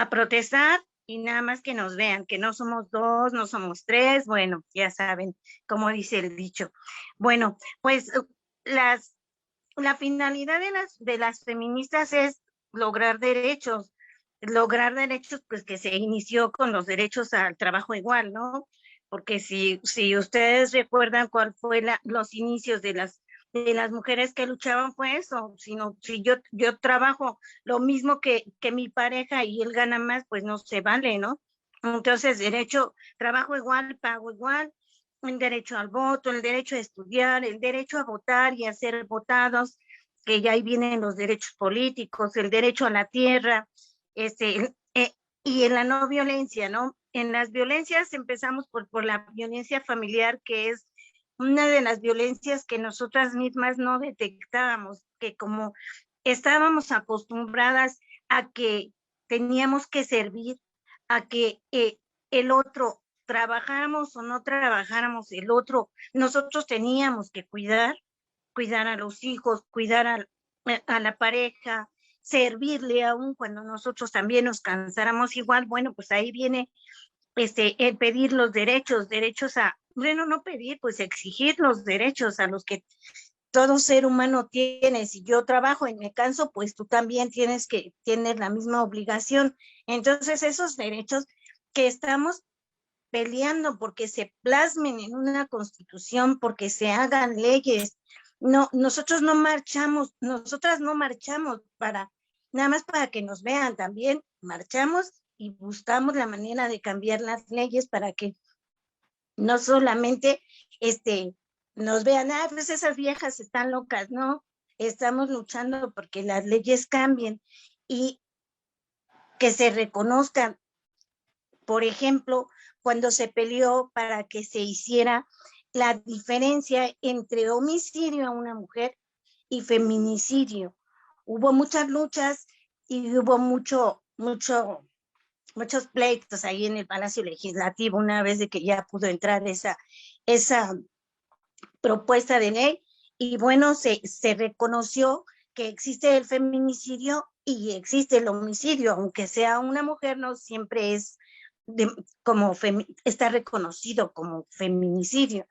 protestar y nada más que nos vean, que no somos dos, no somos tres, bueno, ya saben cómo dice el dicho. Bueno, pues la finalidad de las feministas es lograr derechos, pues que se inició con los derechos al trabajo igual, ¿no? Porque si ustedes recuerdan cuál fue los inicios de las mujeres que luchaban, fue eso. Si yo trabajo lo mismo que mi pareja y él gana más, pues no se vale, ¿no? Entonces, trabajo igual, pago igual, el derecho al voto, el derecho a estudiar, el derecho a votar y a ser votados, que ya ahí vienen los derechos políticos, el derecho a la tierra, y en la no violencia, ¿no? En las violencias empezamos por la violencia familiar, que es una de las violencias que nosotras mismas no detectábamos, que como estábamos acostumbradas a que teníamos que servir, a que el otro, trabajáramos o no trabajáramos, el otro, nosotros teníamos que cuidar a los hijos, cuidar a la pareja, servirle aún cuando nosotros también nos cansáramos igual. Bueno, pues ahí viene el pedir los derechos no pedir, pues exigir los derechos a los que todo ser humano tiene. Si yo trabajo y me canso, pues tú también tienes la misma obligación. Entonces, esos derechos que estamos peleando porque se plasmen en una constitución, porque se hagan leyes. No, nosotras no marchamos nada más para que nos vean, también marchamos y buscamos la manera de cambiar las leyes para que no solamente nos vean, pues esas viejas están locas, no, estamos luchando porque las leyes cambien y que se reconozcan. Por ejemplo, cuando se peleó para que se hiciera la diferencia entre homicidio a una mujer y feminicidio. Hubo muchas luchas y hubo mucho muchos pleitos ahí en el Palacio Legislativo una vez de que ya pudo entrar esa propuesta de ley, y bueno, se reconoció que existe el feminicidio y existe el homicidio, aunque sea una mujer, no siempre es está reconocido como feminicidio.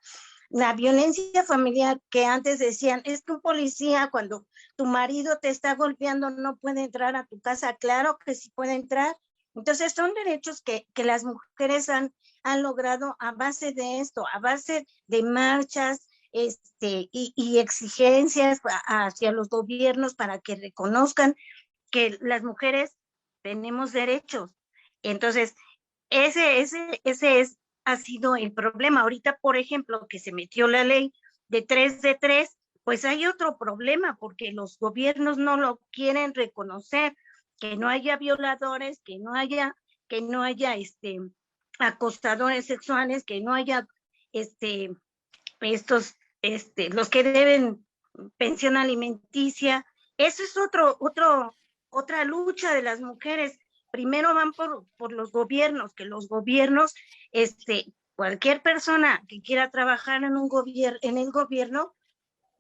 La violencia familiar, que antes decían, es que un policía cuando tu marido te está golpeando no puede entrar a tu casa, claro que sí puede entrar. Entonces son derechos que las mujeres han logrado a base de esto, a base de marchas, y exigencias hacia los gobiernos para que reconozcan que las mujeres tenemos derechos. Entonces, ha sido el problema. Ahorita, por ejemplo, que se metió la ley de 3 de 3, pues hay otro problema, porque los gobiernos no lo quieren reconocer, que no haya violadores, que no haya acosadores sexuales, que no haya los que deben pensión alimenticia. Eso es otra lucha de las mujeres. Primero van por los gobiernos, que los gobiernos, cualquier persona que quiera trabajar en el gobierno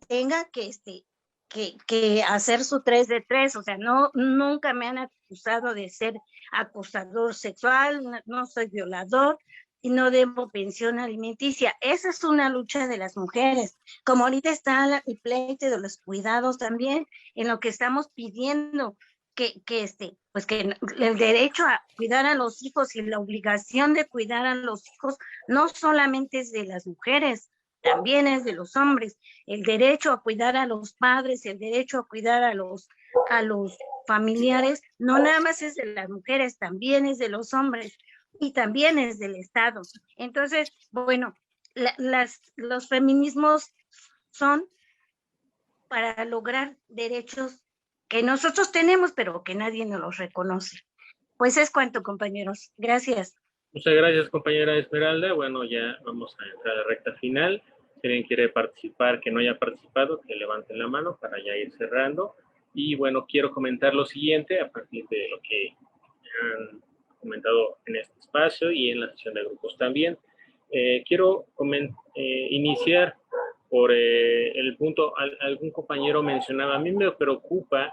tenga que hacer su 3 de 3, o sea, nunca me han acusado de ser acosador sexual, no soy violador y no debo pensión alimenticia. Esa es una lucha de las mujeres, como ahorita está el pleito de los cuidados también, en lo que estamos pidiendo que el derecho a cuidar a los hijos y la obligación de cuidar a los hijos no solamente es de las mujeres, también es de los hombres. El derecho a cuidar a los padres, el derecho a cuidar a los familiares, no nada más es de las mujeres, también es de los hombres y también es del Estado. Entonces, bueno, los feminismos son para lograr derechos que nosotros tenemos, pero que nadie nos los reconoce. Pues es cuanto, compañeros. Gracias. Muchas gracias, compañera Esmeralda. Bueno, ya vamos a entrar a la recta final. Si alguien quiere participar, que no haya participado, que levanten la mano para ya ir cerrando. Y bueno, quiero comentar lo siguiente a partir de lo que han comentado en este espacio y en la sesión de grupos también. Quiero iniciar por el punto, algún compañero mencionaba, a mí me preocupa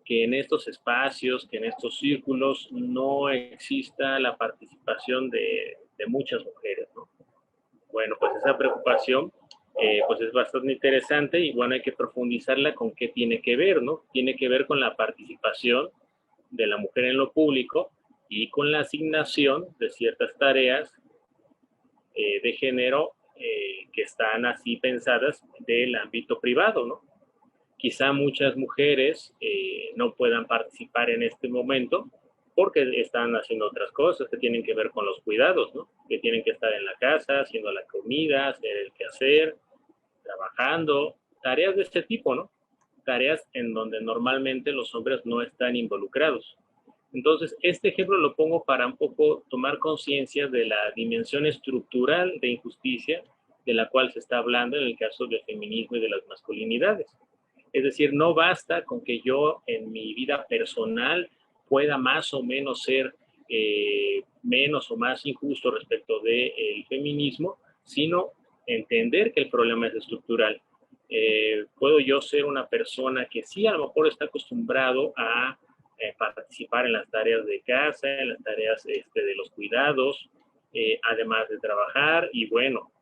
que en estos espacios, que en estos círculos no exista la participación de muchas mujeres, ¿no? Bueno, pues esa preocupación pues es bastante interesante y bueno, hay que profundizarla con qué tiene que ver, ¿no? Tiene que ver con la participación de la mujer en lo público y con la asignación de ciertas tareas de género que están así pensadas del ámbito privado, ¿no? Quizá muchas mujeres no puedan participar en este momento porque están haciendo otras cosas que tienen que ver con los cuidados, ¿no? Que tienen que estar en la casa, haciendo la comida, hacer el quehacer, trabajando, tareas de este tipo, ¿no? Tareas en donde normalmente los hombres no están involucrados. Entonces, este ejemplo lo pongo para un poco tomar conciencia de la dimensión estructural de injusticia de la cual se está hablando en el caso del feminismo y de las masculinidades. Es decir, no basta con que yo en mi vida personal pueda más o menos ser menos o más injusto respecto del feminismo, sino entender que el problema es estructural. Puedo yo ser una persona que sí a lo mejor está acostumbrado a participar en las tareas de casa, en las tareas de los cuidados, además de trabajar y bueno,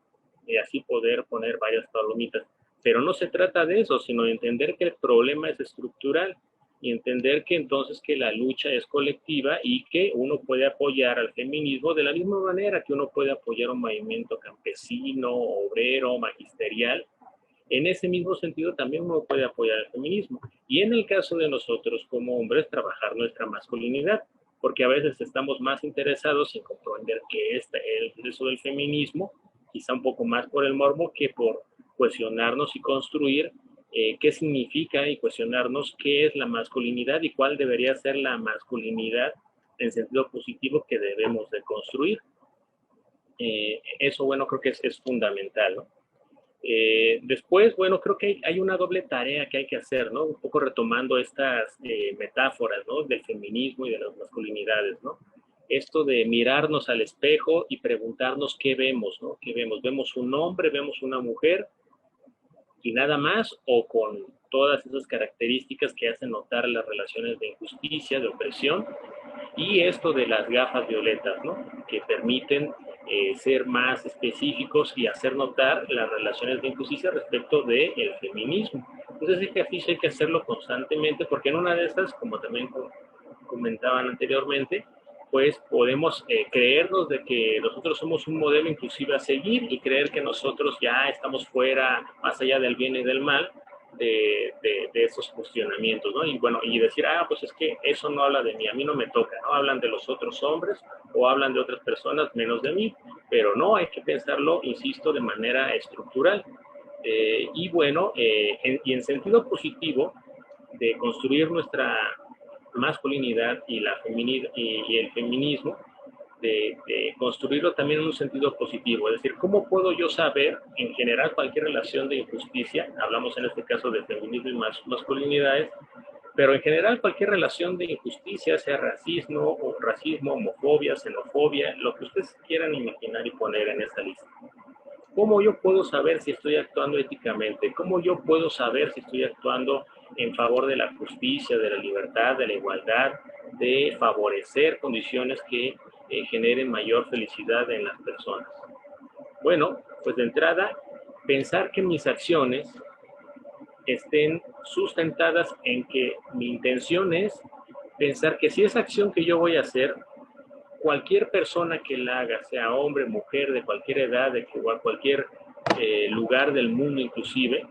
así poder poner varias palomitas. Pero no se trata de eso, sino de entender que el problema es estructural y entender que entonces que la lucha es colectiva y que uno puede apoyar al feminismo de la misma manera que uno puede apoyar un movimiento campesino, obrero, magisterial. En ese mismo sentido también uno puede apoyar al feminismo. Y en el caso de nosotros como hombres, trabajar nuestra masculinidad, porque a veces estamos más interesados en comprender qué es el proceso del feminismo, quizá un poco más por el morbo que por cuestionarnos y construir qué significa y cuestionarnos qué es la masculinidad y cuál debería ser la masculinidad en sentido positivo que debemos de construir. Eso, bueno, creo que es fundamental, ¿no? Después, bueno, creo que hay una doble tarea que hay que hacer, ¿no? Un poco retomando estas metáforas, ¿no? Del feminismo y de las masculinidades, ¿no? esto de mirarnos al espejo y preguntarnos qué vemos, ¿no? ¿Qué vemos? ¿Vemos un hombre, vemos una mujer y nada más, o con todas esas características que hacen notar las relaciones de injusticia, de opresión? Y esto de las gafas violetas, ¿no? Que permiten ser más específicos y hacer notar las relaciones de injusticia respecto del feminismo. Entonces, ese ejercicio hay que hacerlo constantemente, porque en una de estas, como también comentaban anteriormente, pues podemos creernos de que nosotros somos un modelo inclusive a seguir y creer que nosotros ya estamos fuera, más allá del bien y del mal, de esos cuestionamientos, ¿no? Y bueno, y decir, pues es que eso no habla de mí, a mí no me toca, ¿no? Hablan de los otros hombres o hablan de otras personas menos de mí, pero no, hay que pensarlo, insisto, de manera estructural. Y bueno, y en sentido positivo, de construir nuestra masculinidad y, y el feminismo, de construirlo también en un sentido positivo. Es decir, ¿cómo puedo yo saber, en general, cualquier relación de injusticia? Hablamos en este caso de feminismo y masculinidades, pero en general cualquier relación de injusticia, sea racismo, homofobia, xenofobia, lo que ustedes quieran imaginar y poner en esta lista. ¿Cómo yo puedo saber si estoy actuando éticamente? ¿Cómo yo puedo saber si estoy actuando en favor de la justicia, de la libertad, de la igualdad, de favorecer condiciones que generen mayor felicidad en las personas? Bueno, pues de entrada, pensar que mis acciones estén sustentadas en que mi intención es pensar que si esa acción que yo voy a hacer, cualquier persona que la haga, sea hombre, mujer, de cualquier edad, de cualquier lugar del mundo inclusive,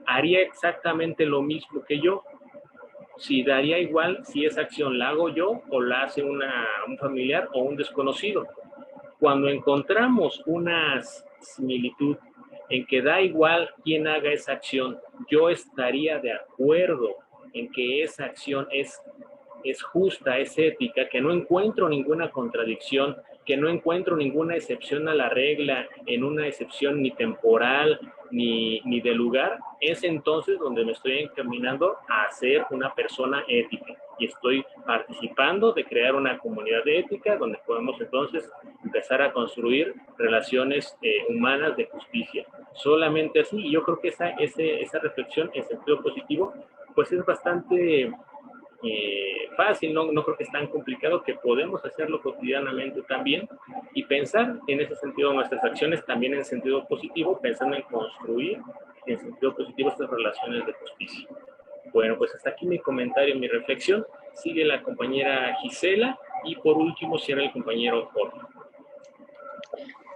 haría exactamente lo mismo que yo. Si daría igual si esa acción la hago yo o la hace un familiar o un desconocido. Cuando encontramos una similitud en que da igual quién haga esa acción, yo estaría de acuerdo en que esa acción es justa, es ética, que no encuentro ninguna contradicción, que no encuentro ninguna excepción a la regla, en una excepción ni temporal ni de lugar, es entonces donde me estoy encaminando a ser una persona ética y estoy participando de crear una comunidad de ética donde podemos entonces empezar a construir relaciones humanas de justicia. Solamente así, y yo creo que esa reflexión en sentido positivo, pues es bastante fácil, no creo que es tan complicado, que podemos hacerlo cotidianamente también y pensar en ese sentido nuestras acciones también en sentido positivo, pensando en construir en sentido positivo estas relaciones de justicia. Bueno, pues hasta aquí mi comentario, mi reflexión. Sigue la compañera Gisela y por último cierra el compañero Jorge.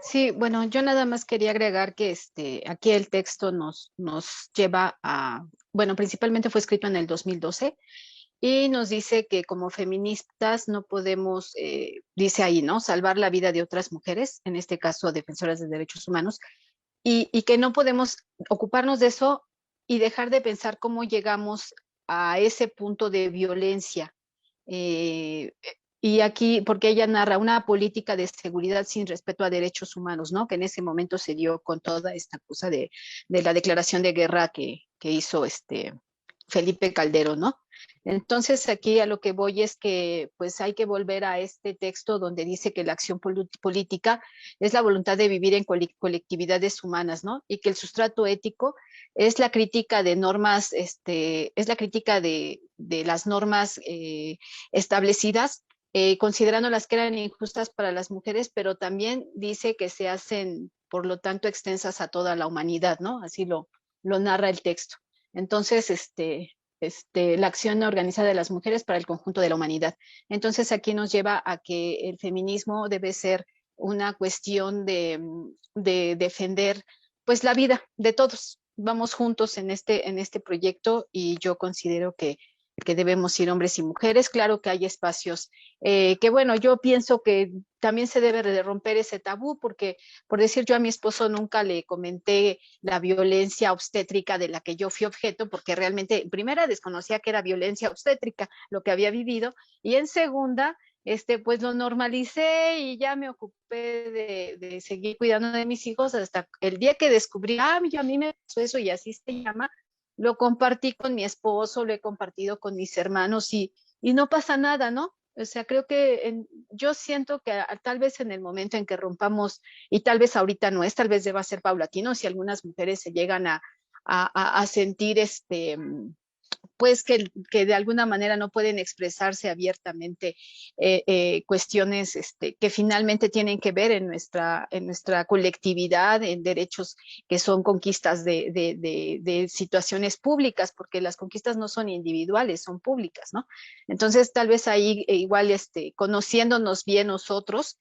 Sí, bueno, yo nada más quería agregar que aquí el texto nos lleva a, bueno, principalmente fue escrito en el 2012 y nos dice que como feministas no podemos, dice ahí, ¿no? Salvar la vida de otras mujeres, en este caso defensoras de derechos humanos, y que no podemos ocuparnos de eso y dejar de pensar cómo llegamos a ese punto de violencia. Y aquí, porque ella narra una política de seguridad sin respeto a derechos humanos, ¿no? Que en ese momento se dio con toda esta cosa de la declaración de guerra que hizo Felipe Calderón, ¿no? Entonces aquí a lo que voy es que pues hay que volver a este texto donde dice que la acción política es la voluntad de vivir en colectividades humanas, ¿no? Y que el sustrato ético es la crítica de normas, es la crítica de las normas establecidas, considerando las que eran injustas para las mujeres, pero también dice que se hacen, por lo tanto, extensas a toda la humanidad, ¿no? Así lo narra el texto. Entonces, la acción organizada de las mujeres para el conjunto de la humanidad. Entonces, aquí nos lleva a que el feminismo debe ser una cuestión de defender, pues, la vida de todos. Vamos juntos en este proyecto y yo considero que debemos ir hombres y mujeres. Claro que hay espacios que, bueno, yo pienso que también se debe de romper ese tabú, porque, por decir, yo a mi esposo nunca le comenté la violencia obstétrica de la que yo fui objeto, porque realmente, en primera, desconocía que era violencia obstétrica lo que había vivido, y en segunda, pues lo normalicé y ya me ocupé de seguir cuidando de mis hijos hasta el día que descubrí, a mí me pasó eso y así se llama. Lo compartí con mi esposo, lo he compartido con mis hermanos y no pasa nada, ¿no? O sea, creo que yo siento que tal vez en el momento en que rompamos, y tal vez ahorita no es, tal vez deba ser paulatino, si algunas mujeres se llegan a sentir pues que de alguna manera no pueden expresarse abiertamente cuestiones que finalmente tienen que ver en nuestra colectividad, en derechos que son conquistas de situaciones públicas, porque las conquistas no son individuales, son públicas, ¿no? Entonces, tal vez ahí igual conociéndonos bien nosotros,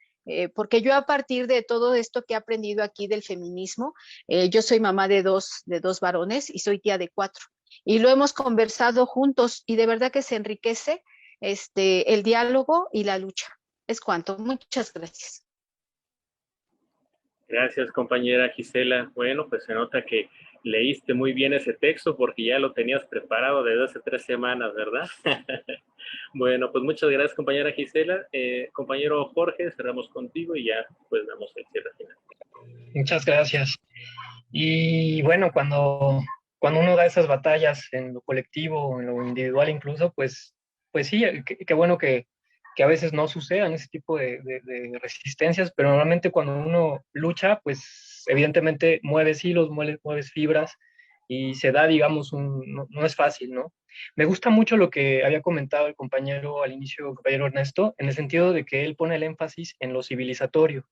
porque yo a partir de todo esto que he aprendido aquí del feminismo, yo soy mamá de dos varones y soy tía de 4 y lo hemos conversado juntos y de verdad que se enriquece el diálogo y la lucha. Es cuanto. Muchas gracias. Gracias, compañera Gisela. Bueno, pues se nota que leíste muy bien ese texto porque ya lo tenías preparado desde hace 3 semanas, ¿verdad? Bueno, pues muchas gracias, compañera Gisela. Compañero Jorge, cerramos contigo y ya pues damos el cierre final. Muchas gracias. Y bueno, cuando uno da esas batallas en lo colectivo, en lo individual incluso, pues sí, qué bueno que a veces no sucedan ese tipo de resistencias, pero normalmente cuando uno lucha, pues evidentemente mueves hilos, mueves fibras y se da, digamos, no es fácil, ¿no? Me gusta mucho lo que había comentado el compañero al inicio, el compañero Ernesto, en el sentido de que él pone el énfasis en lo civilizatorio.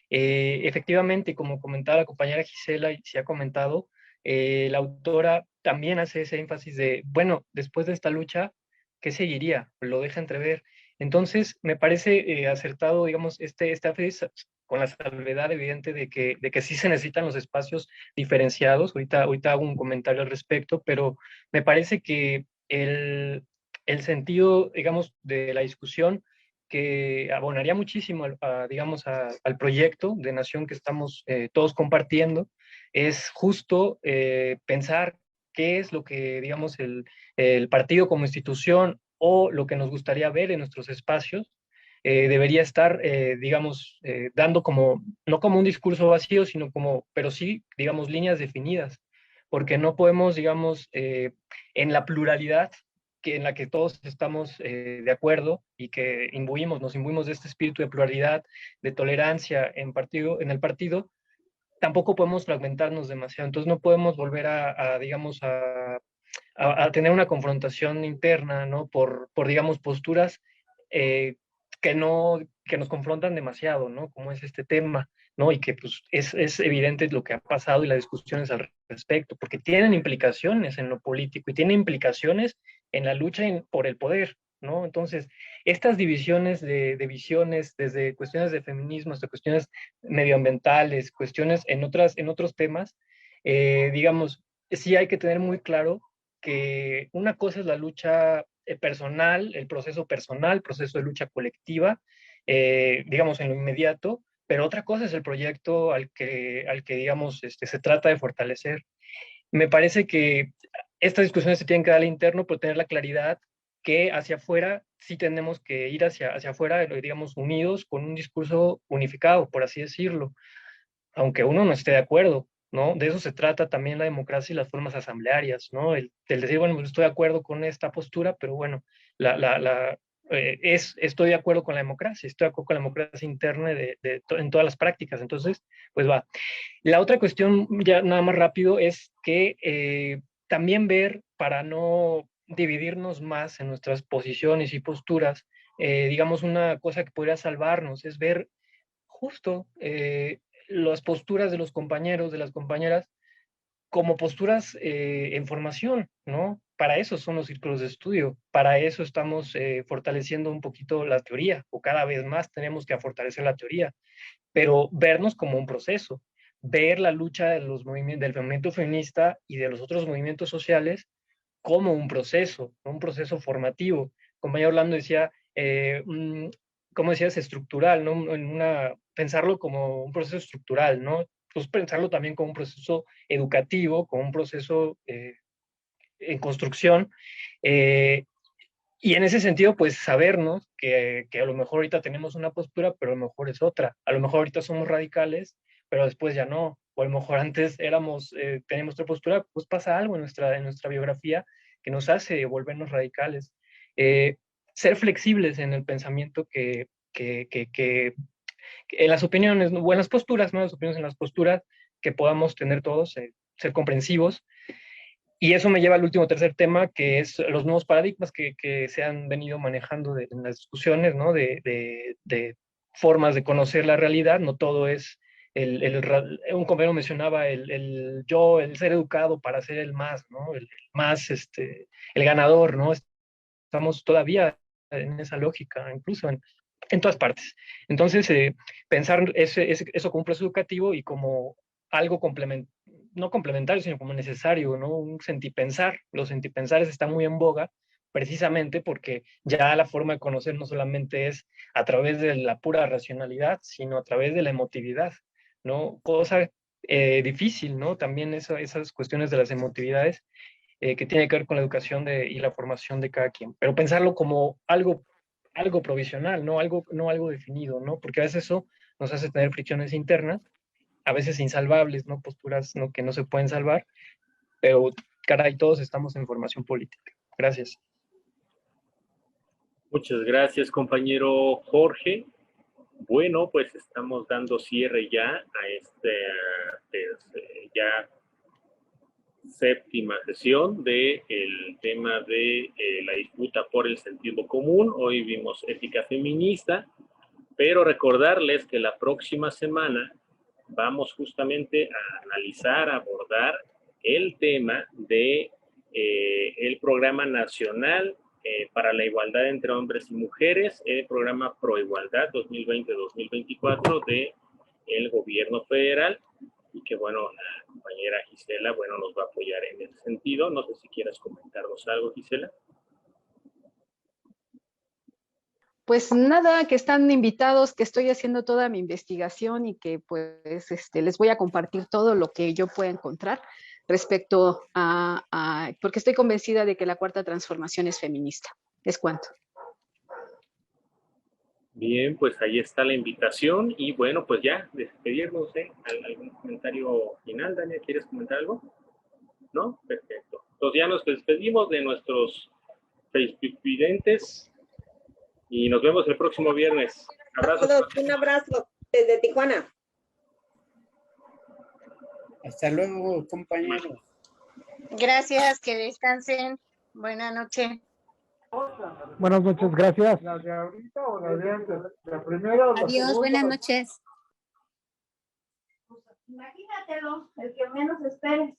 Efectivamente, como comentaba la compañera Gisela y se ha comentado, la autora también hace ese énfasis de, bueno, después de esta lucha, ¿qué seguiría? Lo deja entrever. Entonces, me parece acertado, digamos, este énfasis con la salvedad evidente de que sí se necesitan los espacios diferenciados. Ahorita hago un comentario al respecto, pero me parece que el sentido, digamos, de la discusión que abonaría muchísimo, digamos, al proyecto de nación que estamos todos compartiendo, es justo pensar qué es lo que, digamos, el partido como institución o lo que nos gustaría ver en nuestros espacios debería estar, digamos, dando como, no como un discurso vacío, sino como, pero sí, digamos, líneas definidas, porque no podemos, digamos, en la pluralidad en la que todos estamos de acuerdo y que nos imbuimos de este espíritu de pluralidad, de tolerancia en el partido, tampoco podemos fragmentarnos demasiado. Entonces no podemos volver digamos, a tener una confrontación interna, ¿no? Por digamos, posturas eh, que nos confrontan demasiado, ¿no? Como es este tema, ¿no? Y que pues es evidente lo que ha pasado y las discusiones al respecto, porque tienen implicaciones en lo político y tienen implicaciones en la lucha por el poder, ¿no? Entonces, estas divisiones de visiones, desde cuestiones de feminismo hasta cuestiones medioambientales, cuestiones en otros temas, digamos, sí hay que tener muy claro que una cosa es la lucha personal, el proceso de lucha colectiva, digamos, en lo inmediato, pero otra cosa es el proyecto al que digamos, se trata de fortalecer. Me parece que estas discusiones se tienen que dar al interno, pero tener la claridad que hacia afuera sí tenemos que ir hacia afuera, digamos, unidos con un discurso unificado, por así decirlo, aunque uno no esté de acuerdo, ¿no? De eso se trata también la democracia y las formas asamblearias, ¿no? El decir, bueno, pues estoy de acuerdo con esta postura, pero bueno, estoy de acuerdo con la democracia, estoy de acuerdo con la democracia interna en todas las prácticas, entonces, pues va. La otra cuestión, ya nada más rápido, es que también ver, para no dividirnos más en nuestras posiciones y posturas, digamos, una cosa que podría salvarnos es ver justo las posturas de los compañeros, de las compañeras, como posturas en formación, ¿no? Para eso son los círculos de estudio, para eso estamos fortaleciendo un poquito la teoría, o cada vez más tenemos que fortalecer la teoría, pero vernos como un proceso, ver la lucha del movimiento feminista y de los otros movimientos sociales como un proceso, ¿no? Un proceso formativo. El compañero Orlando decía, ¿cómo decías? Estructural, ¿no? Pensarlo como un proceso estructural, ¿no? Pues pensarlo también como un proceso educativo, como un proceso en construcción. Y en ese sentido, pues sabernos que a lo mejor ahorita tenemos una postura, pero a lo mejor es otra. A lo mejor ahorita somos radicales, pero después ya no. O a lo mejor antes teníamos otra postura, pues pasa algo en nuestra biografía que nos hace volvernos radicales. ser flexibles en el pensamiento que en las opiniones, o en las posturas, ¿no? Las opiniones en las posturas que podamos tener todos, ser comprensivos. Y eso me lleva al último tercer tema, que es los nuevos paradigmas que se han venido manejando en las discusiones, ¿no? De formas de conocer la realidad. No todo es un compañero mencionaba el ser educado para ser el más, ¿no? El más, el ganador, ¿no? Estamos todavía en esa lógica, incluso en todas partes. Entonces, pensar eso como un proceso educativo y como algo no complementario, sino como necesario, ¿no? Un sentipensar. Los sentipensares están muy en boga precisamente porque ya la forma de conocer no solamente es a través de la pura racionalidad, sino a través de la emotividad, ¿no? Cosa difícil, ¿no? También esas cuestiones de las emotividades que tiene que ver con la educación y la formación de cada quien. Pero pensarlo como algo provisional, no algo definido, ¿no? Porque a veces eso nos hace tener fricciones internas, a veces insalvables, ¿no? Posturas, ¿no? Que no se pueden salvar, pero caray, todos estamos en formación política. Gracias. Muchas gracias, compañero Jorge. Bueno, pues estamos dando cierre ya a ya séptima sesión del tema de la disputa por el sentido común. Hoy vimos ética feminista, pero recordarles que la próxima semana vamos justamente a analizar, a abordar el tema de el Programa Nacional para la Igualdad entre Hombres y Mujeres, el Programa Proigualdad 2020-2024 del Gobierno Federal, y que, bueno, la compañera Gisela, bueno, nos va a apoyar en ese sentido. No sé si quieras comentarnos algo, Gisela. Pues nada, que están invitados, que estoy haciendo toda mi investigación y que pues les voy a compartir todo lo que yo pueda encontrar respecto porque estoy convencida de que la cuarta transformación es feminista. Es cuanto. Bien, pues ahí está la invitación y bueno, pues ya, despedirnos, ¿algún comentario final, Dania? ¿Quieres comentar algo? ¿No? Perfecto. Entonces ya nos despedimos de nuestros Facebook videntes y nos vemos el próximo viernes. Abrazos. Un abrazo desde Tijuana. Hasta luego, compañeros. Gracias, que descansen. Buenas noches. Buenas noches, gracias. ¿La de ahorita o la de antes? ¿La primera o la Adiós, segunda? buenas noches. Imagínatelo, el que menos esperes.